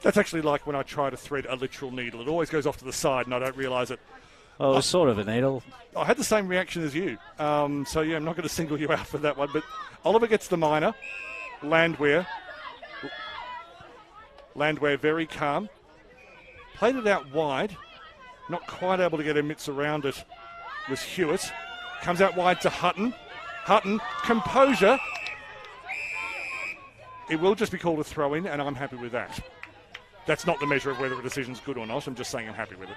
That's actually like when I try to thread a literal needle. It always goes off to the side and I don't realise it. Well, it was sort of a needle. I had the same reaction as you. So, yeah, I'm not going to single you out for that one. But Oliver gets the minor. Landwehr very calm. Played it out wide. Not quite able to get her mitts around it was Hewitt. Comes out wide to Hutton. Hutton, composure. It will just be called a throw-in, and I'm happy with that. That's not the measure of whether a decision's good or not. I'm just saying I'm happy with it.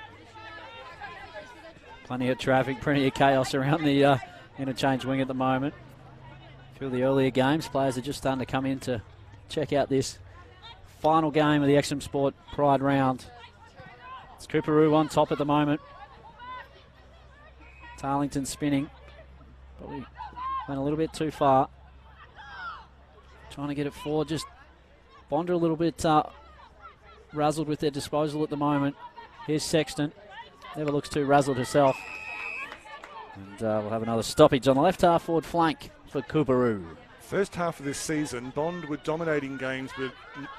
Plenty of traffic, plenty of chaos around the interchange wing at the moment. Through the earlier games, players are just starting to come in to check out this final game of the Exum Sport Pride round. It's Coorparoo on top at the moment. Tarlington spinning. Probably went a little bit too far. Trying to get it forward. Just Bonder a little bit razzled with their disposal at the moment. Here's Sexton. Never looks too razzled herself. And we'll have another stoppage on the left half forward flank for Coorparoo. First half of this season, Bond were dominating games but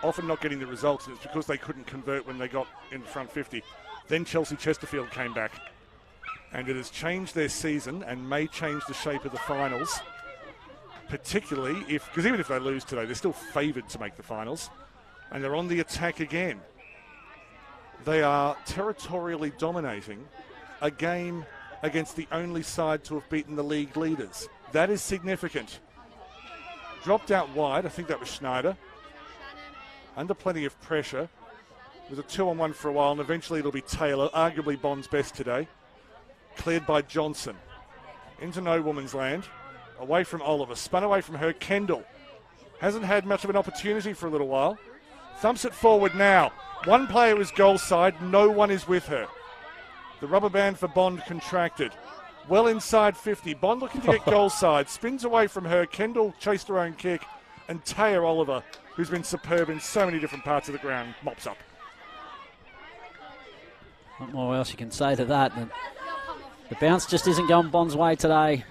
often not getting the results, and it's because they couldn't convert when they got in the front 50. Then Chelsea Chesterfield came back, and it has changed their season and may change the shape of the finals, particularly because even if they lose today, they're still favoured to make the finals, and they're on the attack again. They are territorially dominating a game against the only side to have beaten the league leaders. That is significant. Dropped out wide, I think that was Schneider. Under plenty of pressure. It was a 2-on-1 for a while, and eventually it'll be Taylor, arguably Bond's best today. Cleared by Johnson. Into no woman's land. Away from Oliver. Spun away from her. Kendall. Hasn't had much of an opportunity for a little while. Thumps it forward now. One player is goal side. No one is with her. The rubber band for Bond contracted. Well inside 50. Bond looking to get goal side. Spins away from her. Kendall chased her own kick. And Taya Oliver, who's been superb in so many different parts of the ground, mops up. Not more else you can say to that. The bounce just isn't going Bond's way today.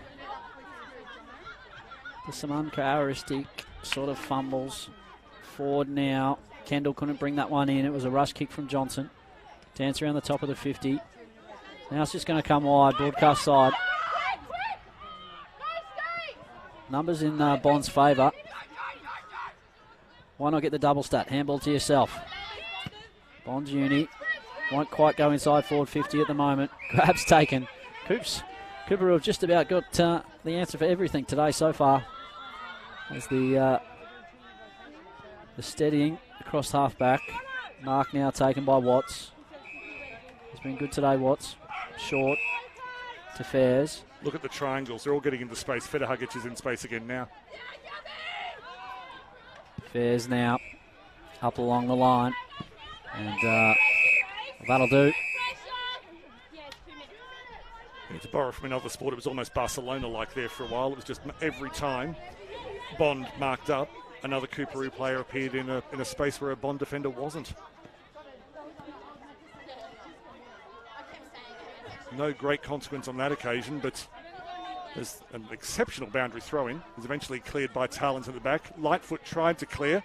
There's some uncharacteristic sort of fumbles. Forward now. Kendall couldn't bring that one in. It was a rush kick from Johnson. Dance around the top of the 50. Now it's just going to come wide, broadcast side. Numbers in Bond's favour. Why not get the double stat? Handball to yourself. Bond's uni. Won't quite go inside forward 50 at the moment. Grab's taken. Coorparoo have just about got the answer for everything today so far. As the steadying across half-back. Mark now taken by Watts. He's been good today, Watts. Short to Fairs. Look at the triangles. They're all getting into space. Federhugic is in space again now. Fairs now up along the line. And that'll do. Yeah, to borrow from another sport, it was almost Barcelona-like there for a while. It was just every time Bond marked up, another Coorparoo player appeared in a space where a Bond defender wasn't. No great consequence on that occasion, but there's an exceptional boundary throw-in. It was eventually cleared by Talent at the back. Lightfoot tried to clear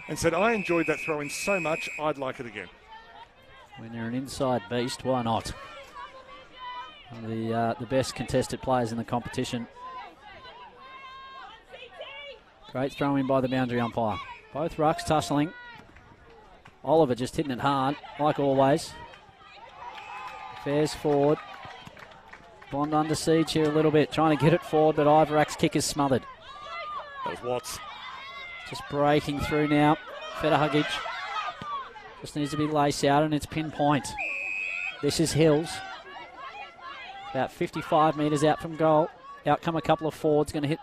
and said, I enjoyed that throw-in so much, I'd like it again. When you're an inside beast, why not? One of the best contested players in the competition. Great throw-in by the boundary umpire. Both rucks tussling. Oliver just hitting it hard, like always. Fairs forward. Bond under siege here a little bit, trying to get it forward, but Ivorak's kick is smothered. That was Watts. Just breaking through now. Federhugic just needs to be laced out, and it's pinpoint. This is Hills. About 55 metres out from goal. Out come a couple of forwards, going to hit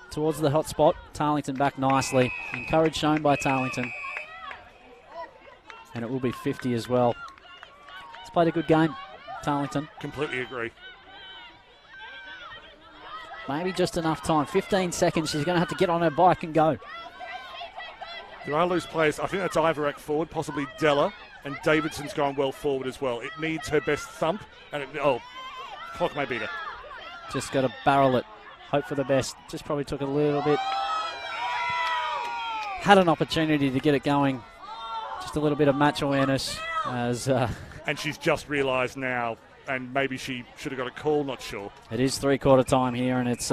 towards the hot spot. Tarlington back nicely. Encourage shown by Tarlington. And it will be 50 as well. He's played a good game, Tarlington. Completely agree. Maybe just enough time. 15 seconds. She's going to have to get on her bike and go. There are loose players. I think that's Ivorak forward, possibly Della, and Davidson's gone well forward as well. It needs her best thump, and clock may beat her. Just got to barrel it. Hope for the best. Just probably took a little bit. Had an opportunity to get it going. Just a little bit of match awareness. And she's just realised now, and maybe she should have got a call, not sure. It is three-quarter time here, and it's,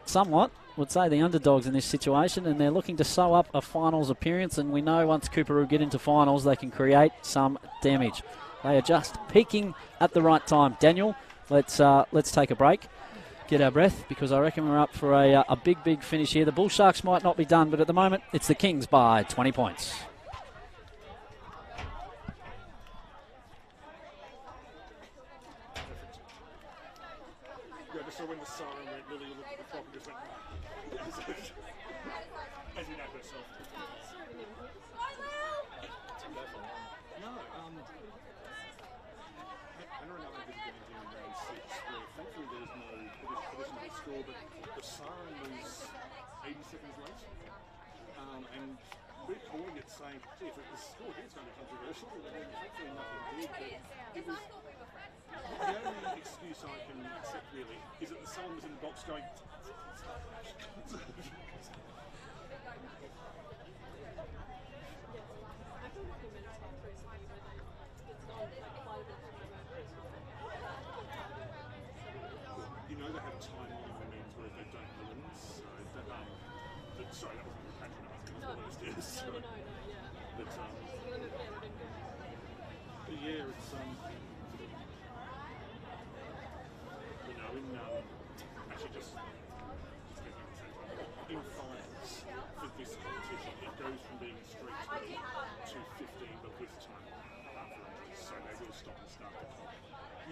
somewhat, would say the underdogs in this situation, and they're looking to sew up a finals appearance, and we know once Coorparoo get into finals, they can create some damage. They are just peaking at the right time. Daniel, let's take a break, get our breath, because I reckon we're up for a big finish here. The Bull Sharks might not be done, but at the moment, it's the Kings by 20 points. So when the siren went, Lily looked at the clock and just went, as you know herself. No, Anna and I did get into round 6, where thankfully there was no additional score, but the siren was 80 seconds late. And we're calling it saying, gee, if the score here is going to be controversial, then hopefully nothing did, but it was... The only excuse I can accept, really, is that someone was in the box going... You know they have time on the means where if they don't win, so that, sorry, that wasn't patronising, that's what it is. But yeah, it's... actually just in finals for this competition, it goes from being a straight 20 to 15, but with time for injuries, so they will stop and start the clock.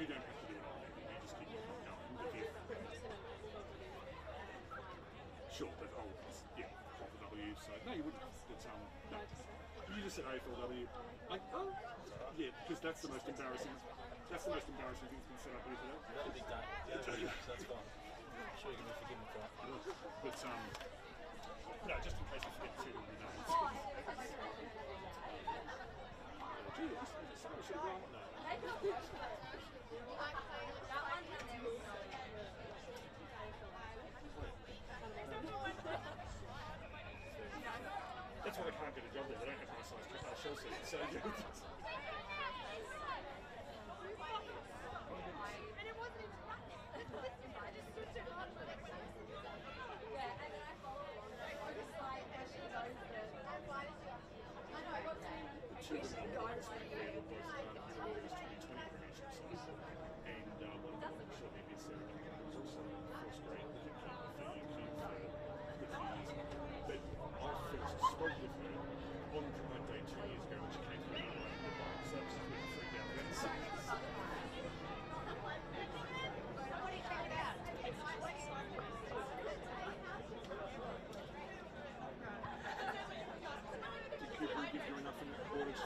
You don't have to do it all, you just keep the clock going. But if, sure, but QAFLW, so no, you wouldn't. But no, you just said AFLW, like, oh, yeah, because that's the most embarrassing. That's the most embarrassing thing that's been set up here today. Really big day. Yeah, so that's fine. I'm sure you can be forgiven for that. But, no, just in case you forget to, you know. Gee, someone should have gone. No. That's why they can't get a job there. They don't have my size shell seat. So,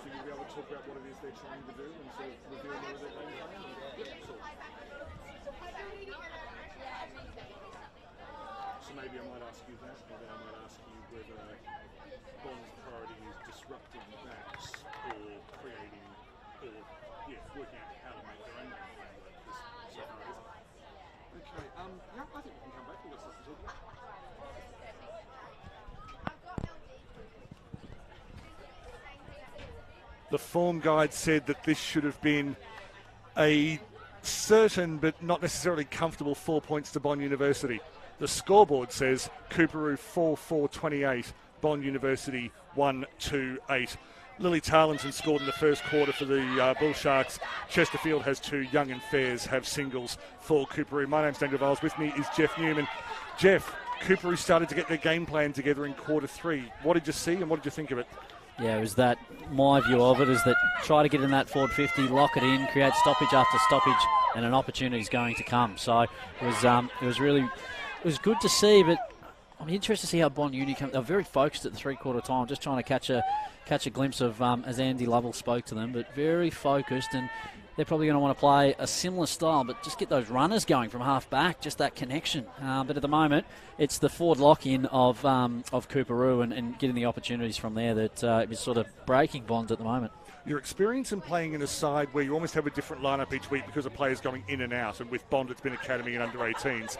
for you to be able to talk about what it is they're trying to do and sort of reveal more of their game plan? So maybe I might ask you that, and then I might ask you whether Bond's priority is disrupting backs or creating, or working out how to make their own game plan work. So far it isn't. Okay, yeah, I think we can come back. We've got stuff to talk about. The form guide said that this should have been a certain but not necessarily comfortable 4 points to Bond University. The scoreboard says Coorparoo 4-4-28, Bond University 1-2-8. Lily Tarleton scored in the first quarter for the Bull Sharks. Chesterfield has 2, Young and Fairs have singles for Coorparoo. My name's Daniel Viles, with me is Jeff Newman. Jeff, Coorparoo started to get their game plan together in quarter 3. What did you see and what did you think of it? Yeah, it was that, my view of it is that try to get in that forward 50, lock it in, create stoppage after stoppage, and an opportunity is going to come. So it was good to see, but I'm interested to see how Bond Uni come. They're very focused at the three-quarter time, just trying to catch a glimpse of, as Andy Lovell spoke to them, but very focused, and they're probably going to want to play a similar style, but just get those runners going from half back, just that connection. But at the moment, it's the forward lock-in of Coorparoo and getting the opportunities from there that is sort of breaking Bond at the moment. Your experience in playing in a side where you almost have a different lineup each week because of players going in and out, and with Bond it's been academy and under-18s.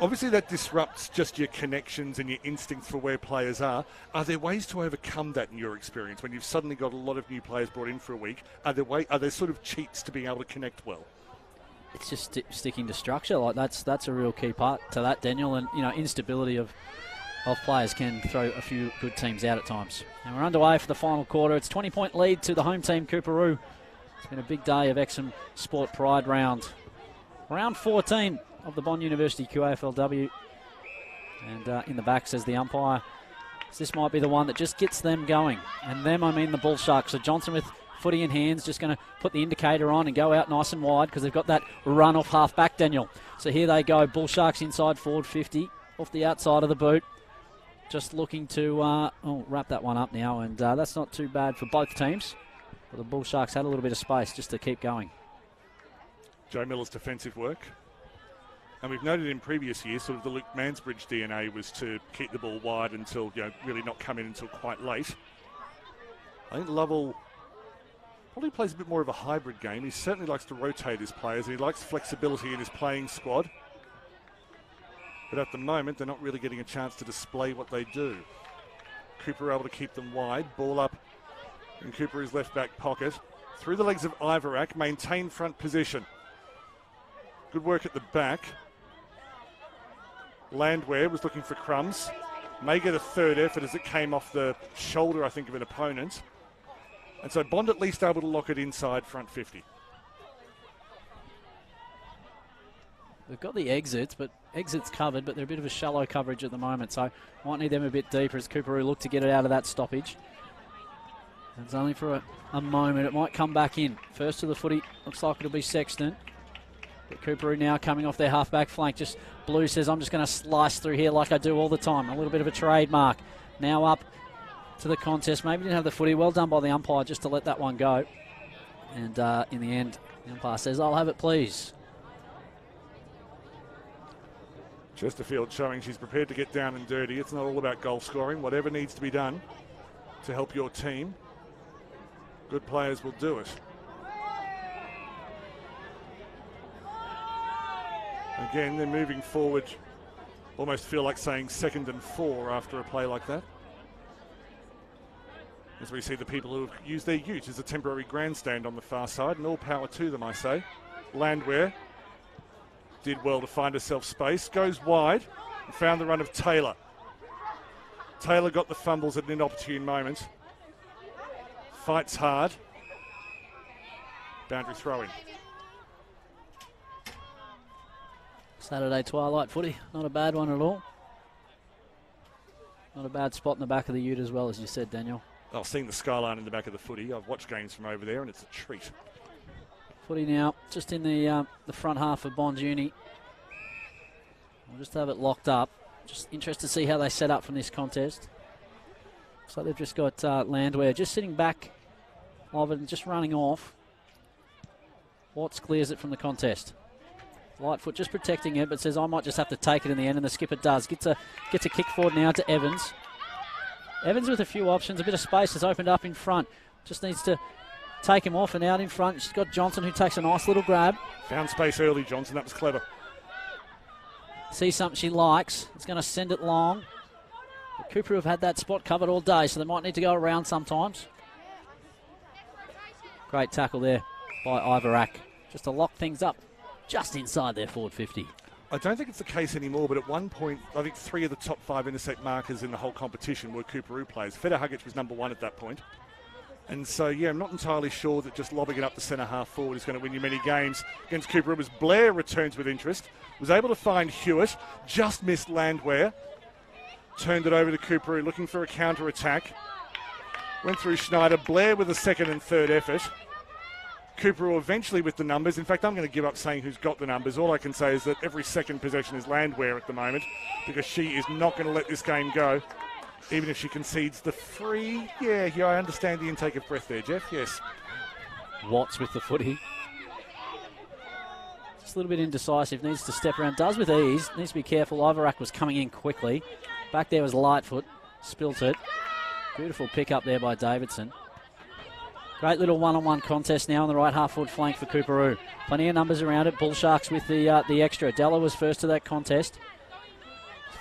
Obviously that disrupts just your connections and your instincts for where players are. Are there ways to overcome that in your experience when you've suddenly got a lot of new players brought in for a week? Are there sort of cheats to being able to connect well? It's just sticking to structure. Like that's a real key part to that, Daniel. And instability of players can throw a few good teams out at times. And we're underway for the final quarter. It's 20-point lead to the home team, Coorparoo. It's been a big day of Exum Sport Pride round. Round 14 of the Bond University QAFLW. And in the back says the umpire, this might be the one that just gets them going. And them, I mean the Bull Sharks. So Johnson with footy in hands, just going to put the indicator on and go out nice and wide because they've got that run off half back, Daniel. So here they go, Bull Sharks inside forward 50, off the outside of the boot. Just looking to wrap that one up now, and that's not too bad for both teams. But the Bull Sharks had a little bit of space just to keep going. Joe Miller's defensive work. And we've noted in previous years, sort of the Luke Mansbridge DNA was to keep the ball wide until, really not come in until quite late. I think Lovell probably plays a bit more of a hybrid game. He certainly likes to rotate his players, and he likes flexibility in his playing squad. But at the moment, they're not really getting a chance to display what they do. Cooper able to keep them wide. Ball up in Cooper's left back pocket. Through the legs of Ivarak, maintain front position. Good work at the back. Landwehr was looking for crumbs. May get a third effort as it came off the shoulder, I think, of an opponent. And so Bond at least able to lock it inside front 50. We've got the exits covered, but they're a bit of a shallow coverage at the moment, so might need them a bit deeper as Coorparoo look to get it out of that stoppage. It's only for a moment. It might come back in. First to the footy, looks like it'll be Sexton. But Coorparoo now coming off their half-back flank. Just Blue says, I'm just going to slice through here like I do all the time. A little bit of a trademark. Now up to the contest. Maybe didn't have the footy. Well done by the umpire just to let that one go. And in the end, the umpire says, I'll have it, please. Chesterfield showing she's prepared to get down and dirty. It's not all about goal scoring. Whatever needs to be done to help your team, good players will do it. Again, they're moving forward. Almost feel like saying 2nd and 4 after a play like that. As we see the people who have used their ute as a temporary grandstand on the far side, and all power to them, I say. Landwehr did well to find herself space. Goes wide and found the run of Taylor. Taylor got the fumbles at an inopportune moment. Fights hard. Boundary throw-in. Saturday twilight footy, not a bad one at all. Not a bad spot in the back of the ute as well, as you said, Daniel. Oh, seeing the skyline in the back of the footy. I've watched games from over there, and it's a treat. Footy now, just in the front half of Bond Uni. We'll just have it locked up. Just interested to see how they set up from this contest. So they've just got Landwehr just sitting back of it and just running off. Watts clears it from the contest. Lightfoot just protecting it, but says I might just have to take it in the end, and the skipper does. Gets a kick forward now to Evans. Evans with a few options, a bit of space has opened up in front. Just needs to take him off and out in front. She's got Johnson who takes a nice little grab. Found space early, Johnson. That was clever. Sees something she likes. It's going to send it long. But Coorparoo have had that spot covered all day, so they might need to go around sometimes. Great tackle there by Ivarak. Just to lock things up just inside their forward 50. I don't think it's the case anymore, but at one point, I think 3 of the top 5 intercept markers in the whole competition were Coorparoo players. Feta Huggett was number 1 at that point. And so, yeah, I'm not entirely sure that just lobbing it up the centre half forward is going to win you many games against Coorparoo. As Blair returns with interest, was able to find Hewitt, just missed Landwehr, turned it over to Coorparoo looking for a counter-attack. Went through Schneider, Blair with a second and third effort. Coorparoo eventually with the numbers. In fact, I'm going to give up saying who's got the numbers. All I can say is that every second possession is Landwehr at the moment, because she is not going to let this game go, even if she concedes the free. Yeah, I understand the intake of breath there, Jeff. Yes. Watts with the footy. Just a little bit indecisive. Needs to step around. Does with ease. Needs to be careful. Ivarak was coming in quickly. Back there was Lightfoot. Spilt it. Beautiful pick up there by Davidson. Great little one-on-one contest now on the right half-forward flank for Coorparoo. Plenty of numbers around it. Bull Sharks with the extra. Della was first to that contest.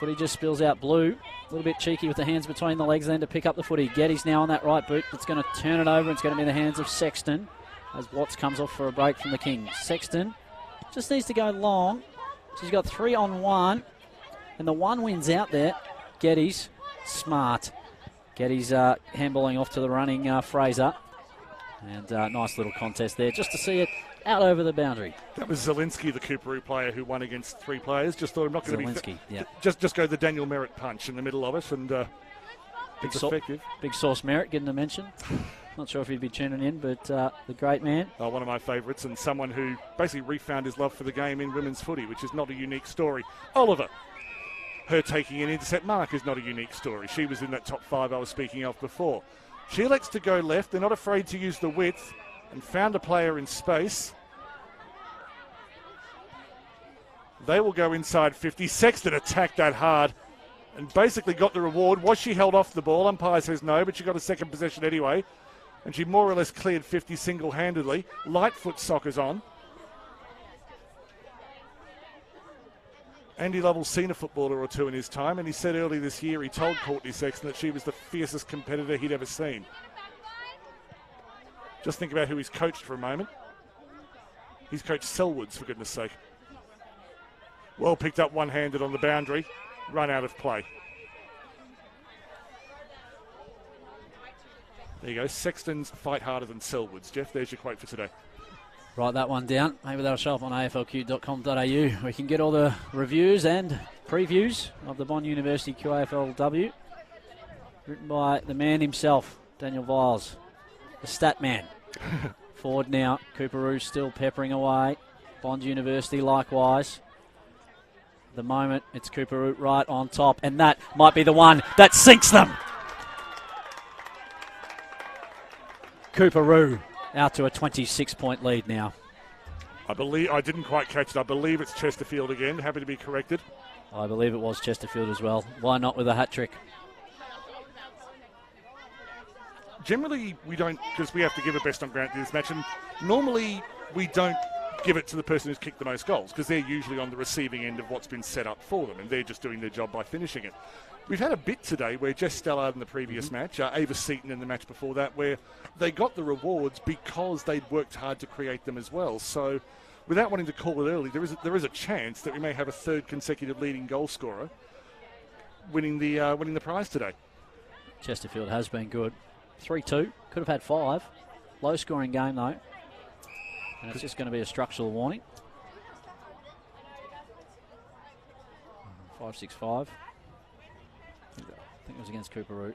Footy just spills out blue. A little bit cheeky with the hands between the legs then to pick up the footy. Geddes now on that right boot. It's going to turn it over. It's going to be in the hands of Sexton as Watts comes off for a break from the Kings. Sexton just needs to go long. She's got 3 on 1. And the one wins out there. Geddes, smart. Geddes handballing off to the running Fraser. And nice little contest there just to see it out over the boundary. That was Zielinski, the Coorparoo player who won against 3 players. Just thought I'm not going to be... yeah. Just go the Daniel Merritt punch in the middle of it, and it's effective. Big Sauce Merritt getting a mention. Not sure if he'd be tuning in, but the great man. Oh, one of my favourites, and someone who basically refound his love for the game in women's footy, which is not a unique story. Oliver. Her taking an intercept mark is not a unique story. She was in that top 5 I was speaking of before. She elects to go left. They're not afraid to use the width and found a player in space. They will go inside 50. Sexton attacked that hard and basically got the reward. Was she held off the ball? Umpire says no, but she got a second possession anyway. And she more or less cleared 50 single-handedly. Lightfoot soccers on. Andy Lovell's seen a footballer or 2 in his time, and he said earlier this year he told Courtney Sexton that she was the fiercest competitor he'd ever seen. Just think about who he's coached for a moment. He's coached Selwoods, for goodness sake. Well picked up one-handed on the boundary. Run out of play. There you go. Sexton's fight harder than Selwoods. Jeff, there's your quote for today. Write that one down. Maybe that'll show up on aflq.com.au. We can get all the reviews and previews of the Bond University QAFLW. Written by the man himself, Daniel Viles, the stat man. Forward now. Coorparoo still peppering away. Bond University likewise. At the moment, it's Coorparoo right on top, and that might be the one that sinks them. Coorparoo out to a 26-point lead now. I didn't quite catch it. I believe it's Chesterfield again. Happy to be corrected. I believe it was Chesterfield as well. Why not with a hat-trick? Generally, we don't, because we have to give a best on ground to this match, and normally we don't give it to the person who's kicked the most goals, because they're usually on the receiving end of what's been set up for them, and they're just doing their job by finishing it. We've had a bit today where Jess Stallard in the previous match, Ava Seaton in the match before that, where they got the rewards because they'd worked hard to create them as well. So without wanting to call it early, there is a chance that we may have a third consecutive leading goal scorer winning the prize today. Chesterfield has been good. 3-2. Could have had 5. Low scoring game though. And it's just going to be a structural warning. 5-6-5. I think it was against Coorparoo.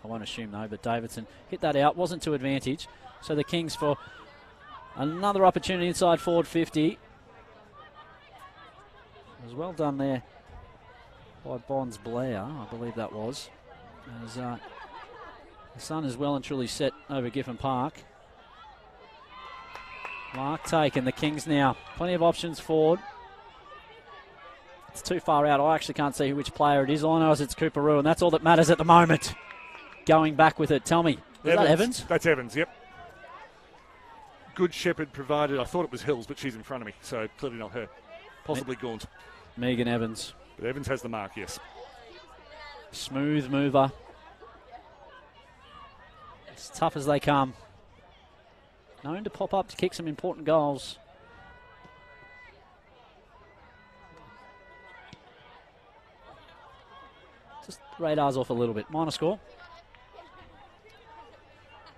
I won't assume though, but Davidson hit that out. Wasn't to advantage. So the Kings for another opportunity inside forward 50. It was well done there by Bonds Blair, I believe that was. As the sun is well and truly set over Giffen Park. Mark taken. The Kings now. Plenty of options forward. It's too far out. I actually can't see which player it is. All I know is it's Coorparoo, and that's all that matters at the moment. Going back with it. Tell me, is that Evans? That's Evans, yep. Good Shepherd provided. I thought it was Hills, but she's in front of me, so clearly not her. Possibly Gaunt. Megan Evans. But Evans has the mark, yes. Smooth mover. As tough as they come. Known to pop up to kick some important goals. Just radars off a little bit. Minor score.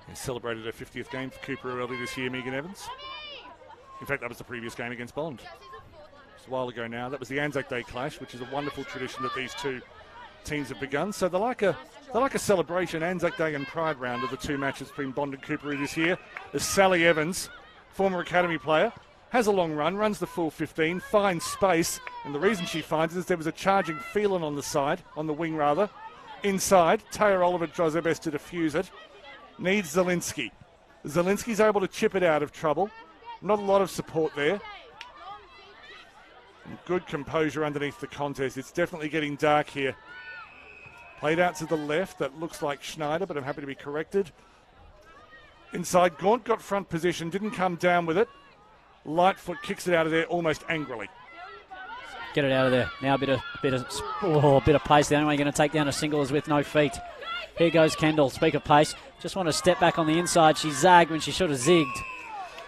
He celebrated her 50th game for Coorparoo early this year, Megan Evans. In fact, that was the previous game against Bond. It's a while ago now. That was the Anzac Day clash, which is a wonderful tradition that these two teams have begun. So they're like a celebration. Anzac Day and Pride round of the two matches between Bond and Coorparoo this year. As Sally Evans, former academy player, has a long run, runs the full 15, finds space, and the reason she finds it is there was a charging Phelan on the wing rather. Inside, Taya Oliver tries her best to defuse it. Needs Zielinski. Zielinski's able to chip it out of trouble. Not a lot of support there. And good composure underneath the contest. It's definitely getting dark here. Played out to the left. That looks like Schneider, but I'm happy to be corrected. Inside, Gaunt got front position, didn't come down with it. Lightfoot kicks it out of there almost angrily. Get it out of there. Now a bit of pace. The only way you're going to take down a single is with no feet. Here goes Kendall. Speak of pace. Just want to step back on the inside. She zagged when she should have zigged.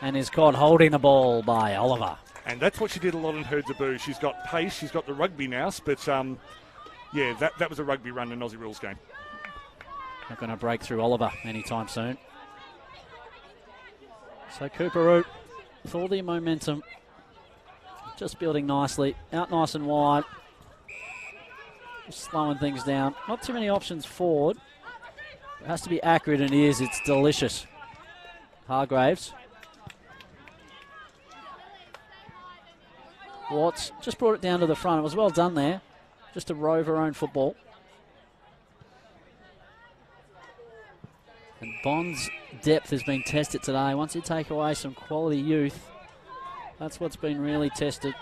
And is caught holding the ball by Oliver. And that's what she did a lot in her debut. She's got pace. She's got the rugby nous. But, that was a rugby run in Aussie rules game. Not going to break through Oliver anytime soon. So Coorparoo, with all the momentum, just building nicely. Out nice and wide. Just slowing things down. Not too many options forward. It has to be accurate, and it is. It's delicious. Hargraves. Watts just brought it down to the front. It was well done there. Just to rove her own football. And Bond's depth has been tested today. Once you take away some quality youth, that's what's been really tested.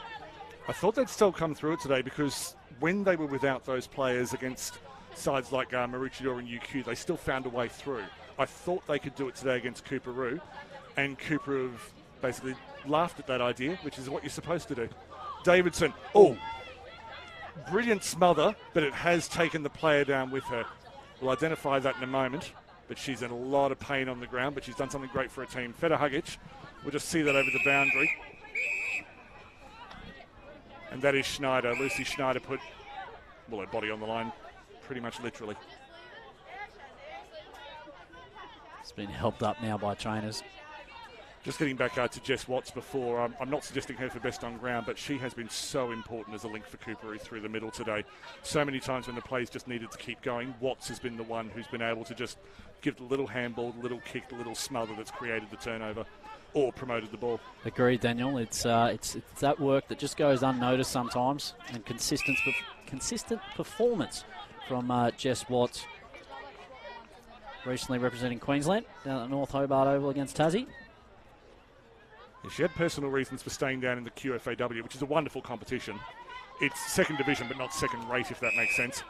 I thought they'd still come through it today because when they were without those players against sides like Maroochydore and UQ, they still found a way through. I thought they could do it today against Coorparoo, and Coorparoo have basically laughed at that idea, which is what you're supposed to do. Davidson, brilliant smother, but it has taken the player down with her. We'll identify that in a moment, but she's in a lot of pain on the ground, but she's done something great for her team. Feta Hugic, we'll just see that over the boundary. And that is Schneider. Lucy Schneider put, her body on the line, pretty much literally. It's been helped up now by trainers. Just getting back to Jess Watts before, I'm not suggesting her for best on ground, but she has been so important as a link for Coorparoo through the middle today. So many times when the plays just needed to keep going, Watts has been the one who's been able to just give the little handball, the little kick, the little smother that's created the turnover or promoted the ball. Agreed, Daniel. It's that work that just goes unnoticed sometimes, and consistent performance from Jess Watts. Recently representing Queensland down at North Hobart Oval against Tassie. She had personal reasons for staying down in the QAFLW, which is a wonderful competition. It's second division, but not second rate, if that makes sense.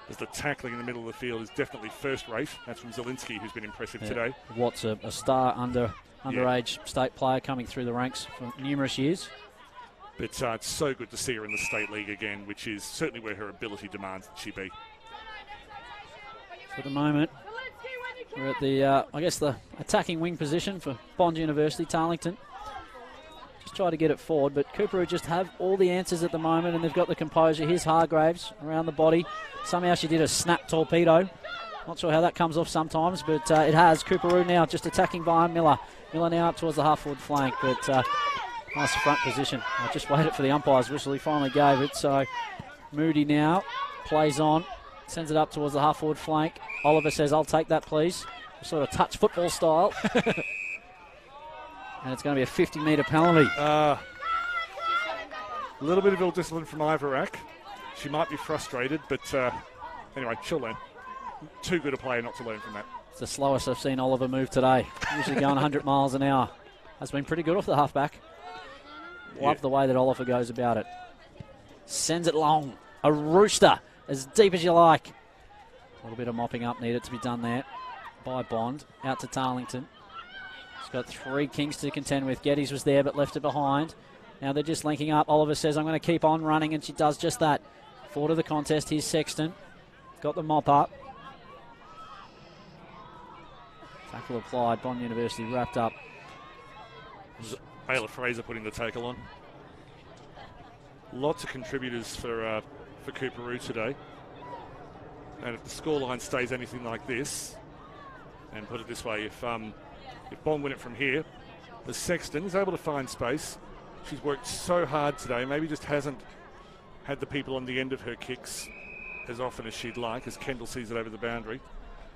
As the tackling in the middle of the field is definitely first rate. That's from Zielinski, who's been impressive today. Watts, a star underage state player coming through the ranks for numerous years. But it's so good to see her in the state league again, which is certainly where her ability demands that she be. For the moment, we're at the, the attacking wing position for Bond University, Tarleton. to try to get it forward, but Coorparoo just have all the answers at the moment, and they've got the composure. Here's Hargraves around the body. Somehow she did a snap torpedo. Not sure how that comes off sometimes, but it has. Coorparoo now just attacking behind Miller. Miller now up towards the half-forward flank, but nice front position. I just waited for the umpire's whistle. He finally gave it, so Moody now plays on, sends it up towards the half-forward flank. Oliver says, I'll take that, please. Sort of touch football style. And it's going to be a 50-metre penalty. A little bit of ill discipline from Ivorak. She might be frustrated, but anyway, she'll learn. Too good a player not to learn from that. It's the slowest I've seen Oliver move today. Usually going 100 miles an hour. Has been pretty good off the halfback. Love the way that Oliver goes about it. Sends it long. A rooster, as deep as you like. A little bit of mopping up needed to be done there by Bond. Out to Tarlington. He's got 3 Kings to contend with. Geddes was there but left it behind. Now they're just linking up. Oliver says, I'm going to keep on running, and she does just that. Forward of the contest, here's Sexton. Got the mop up. Tackle applied. Bond University wrapped up. Ayla Fraser putting the tackle on. Lots of contributors for Coorparoo today. And if the scoreline stays anything like this, and put it this way, if Bond win it from here, the Sexton is able to find space. She's worked so hard today, maybe just hasn't had the people on the end of her kicks as often as she'd like, as Kendall sees it over the boundary.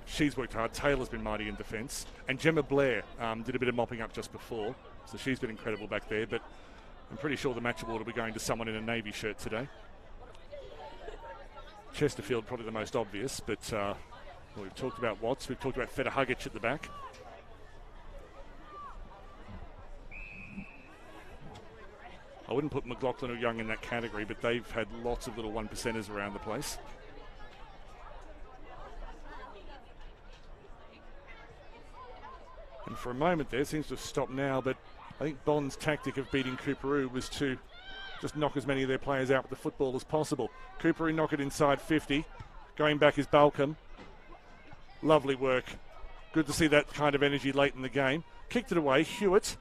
She's worked hard. Taylor's been mighty in defence. And Gemma Blair did a bit of mopping up just before, so she's been incredible back there. But I'm pretty sure the match award will be going to someone in a Navy shirt today. Chesterfield probably the most obvious, but well, we've talked about Watts. We've talked about Feta Hugic at the back. I wouldn't put McLaughlin or Young in that category, but they've had lots of little 1%ers around the place. And for a moment there, it seems to have stopped now, but I think Bond's tactic of beating Coorparoo was to just knock as many of their players out with the football as possible. Coorparoo knock it inside 50. Going back is Balcom. Lovely work. Good to see that kind of energy late in the game. Kicked it away. Hewitt,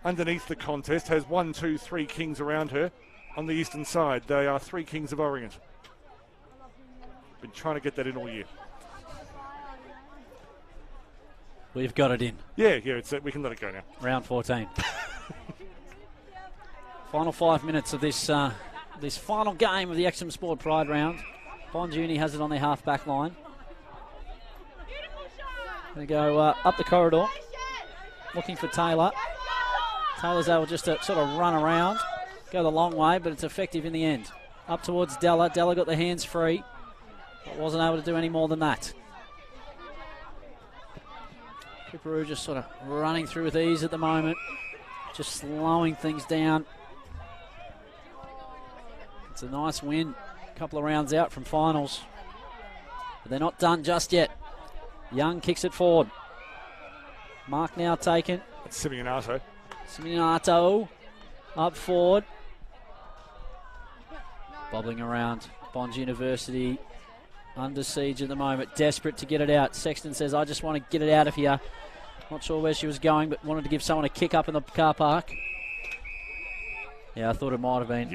underneath the contest, has 1, 2, 3 Kings around her on the eastern side. They are 3 Kings of Orient. Been trying to get that in all year. We've got it in. Yeah, we can let it go now. Round 14. Final 5 minutes of this this final game of the Exum Sport Pride round. Bond Uni has it on their half-back line. They go up the corridor, looking for Taylor. Taylor's able just to sort of run around, go the long way, but it's effective in the end. Up towards Della. Della got the hands free, but wasn't able to do any more than that. Coorparoo just sort of running through with ease at the moment, just slowing things down. It's a nice win, a couple of rounds out from finals, but they're not done just yet. Young kicks it forward. Mark now taken. It's Simeonato. Simeonato up forward. Bobbling around. Bond University under siege at the moment. Desperate to get it out. Sexton says, I just want to get it out of here. Not sure where she was going, but wanted to give someone a kick up in the car park. Yeah, I thought it might have been.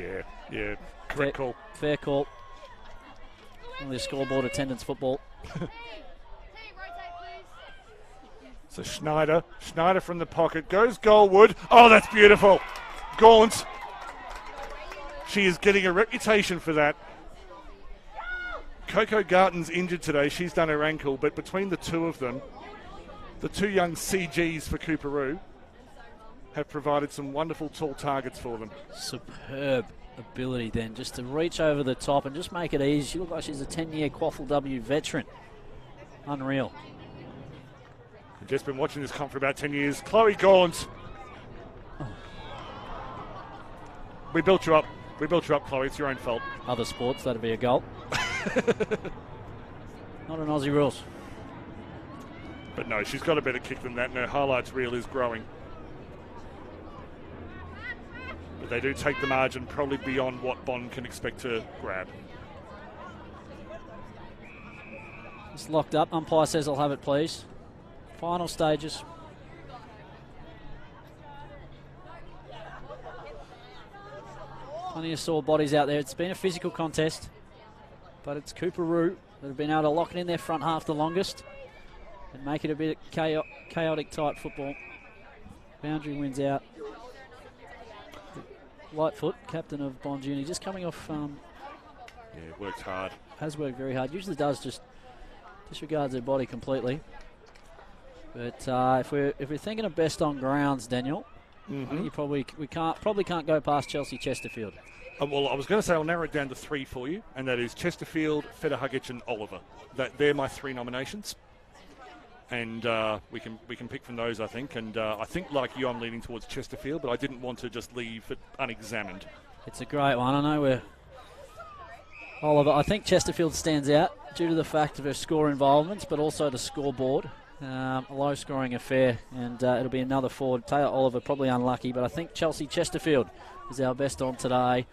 Yeah. Correct call. Fair call. Only a scoreboard attendance football. So Schneider from the pocket, goes Goldwood. Oh, that's beautiful. Gaunt. She is getting a reputation for that. Coco Garton's injured today. She's done her ankle, but between the two of them, the 2 young CGs for Coorparoo have provided some wonderful tall targets for them. Superb ability then, just to reach over the top and just make it easy. She looks like she's a 10-year QAFLW veteran. Unreal. I've just been watching this comp for about 10 years. Chloe Gaunt. We built you up. Chloe. It's your own fault. Other sports, that'd be a goal. Not an Aussie rules. But no, she's got a better kick than that, and her highlights reel is growing. But they do take the margin probably beyond what Bond can expect to grab. It's locked up. Umpire says I'll have it, please. Final stages. Plenty of sore bodies out there. It's been a physical contest, but it's Coorparoo that have been able to lock it in their front half the longest and make it a bit chaotic type football. Boundary wins out. Lightfoot, captain of Bonjuni, just coming off. Worked hard. Has worked very hard. Usually does, just disregards their body completely. But if we're thinking of best on grounds, Daniel, I think you probably can't go past Chelsea Chesterfield. Well, I was going to say I'll narrow it down to 3 for you, and that is Chesterfield, Federhugic and Oliver. They're my 3 nominations. And we can pick from those, I think. And I think, like you, I'm leaning towards Chesterfield, but I didn't want to just leave it unexamined. It's a great one. I know we're Oliver. I think Chesterfield stands out due to the fact of her score involvements, but also the scoreboard. A low-scoring affair, and it'll be another forward. Taylor Oliver probably unlucky, but I think Chelsea Chesterfield is our best on today.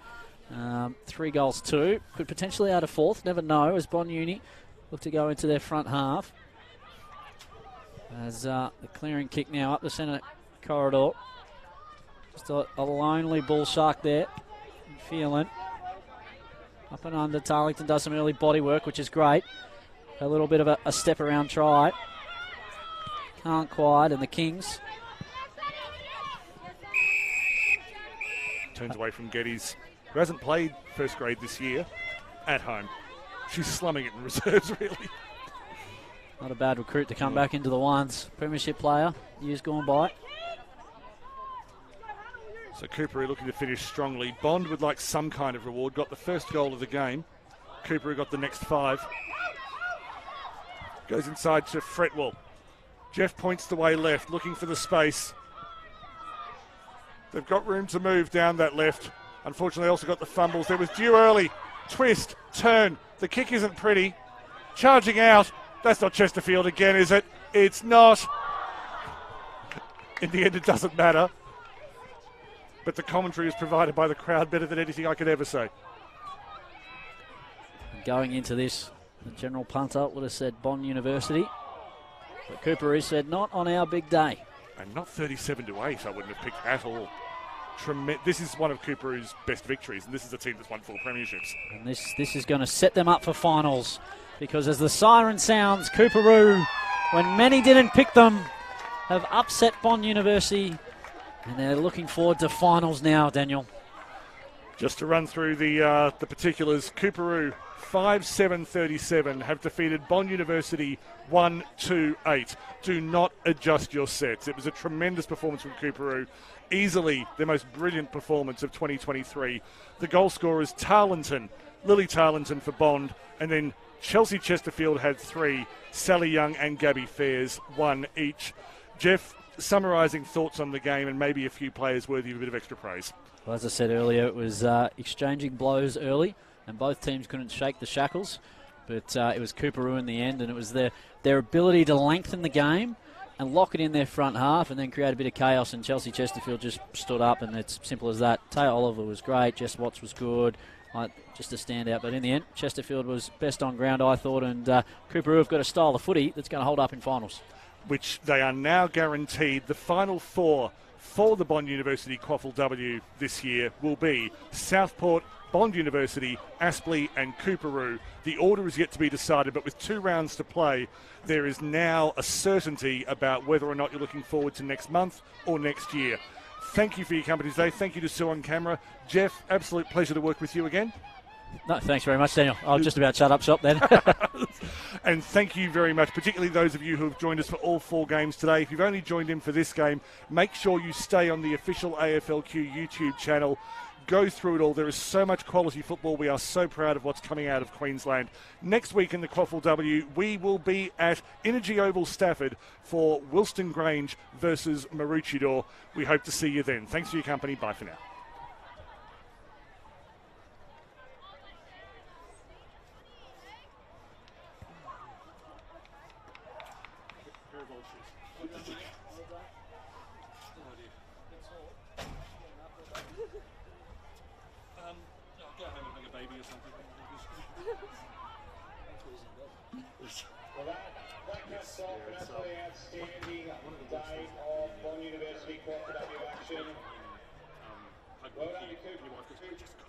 3 goals, 2. Could potentially add a 4th. Never know, as Bon Uni look to go into their front half. As the clearing kick now up the centre corridor. Just a lonely bull shark there. Feeling. Up and under. Tarlington does some early body work, which is great. A little bit of a step around try. Can't quite, and the Kings. Turns away from Geddes, who hasn't played first grade this year, at home. She's slumming it in reserves, really. Not a bad recruit to come back into the ones. Premiership player, years gone by. So Coorparoo looking to finish strongly. Bond would like some kind of reward. Got the first goal of the game. Coorparoo got the next 5. Goes inside to Fretwell. Jeff points the way left, looking for the space. They've got room to move down that left. Unfortunately, also got the fumbles. There was due early. Twist, turn. The kick isn't pretty. Charging out. That's not Chesterfield again, is it? It's not. In the end, it doesn't matter. But the commentary is provided by the crowd better than anything I could ever say. Going into this, the general punter would have said Bond University. But Coorparoo said, not on our big day. And not 37-8, I wouldn't have picked at all. This is one of Coorparoo's best victories, and this is a team that's won 4 premierships. And this is going to set them up for finals, because as the siren sounds, Coorparoo, when many didn't pick them, have upset Bond University, and they're looking forward to finals now, Daniel. Just to run through the particulars, Coorparoo 5-7-37 have defeated Bond University 1-2-8. Do not adjust your sets. It was a tremendous performance from Coorparoo. Easily their most brilliant performance of 2023. The goal scorers Lily Tarleton for Bond, and then Chelsea Chesterfield had 3, Sally Young and Gabby Fairs 1 each. Jeff, summarising thoughts on the game and maybe a few players worthy of a bit of extra praise. Well, as I said earlier, it was exchanging blows early, and both teams couldn't shake the shackles, but it was Coorparoo in the end, and it was their ability to lengthen the game and lock it in their front half and then create a bit of chaos, and Chelsea Chesterfield just stood up, and it's simple as that. Taya Oliver was great, Jess Watts was good, just a standout, but in the end, Chesterfield was best on ground, I thought, and Coorparoo have got a style of footy that's going to hold up in finals. Which they are now guaranteed. The final 4 for the Bond University QAFLW this year will be Southport, Bond University, Aspley and Coorparoo. The order is yet to be decided, but with 2 rounds to play, there is now a certainty about whether or not you're looking forward to next month or next year. Thank you for your company today. Thank you to Sue on camera. Jeff, absolute pleasure to work with you again. No, thanks very much, Daniel. I'll just about shut up shop then. And thank you very much, particularly those of you who have joined us for all 4 games today. If you've only joined in for this game, make sure you stay on the official AFLQ YouTube channel. Go through it all. There is so much quality football. We are so proud of what's coming out of Queensland. Next week in the QAFLW, we will be at Energy Oval, Stafford for Wilston Grange versus Maroochydore. We hope to see you then. Thanks for your company. Bye for now. Outstanding day of Bond University QAFLW action. Well done to Cooper.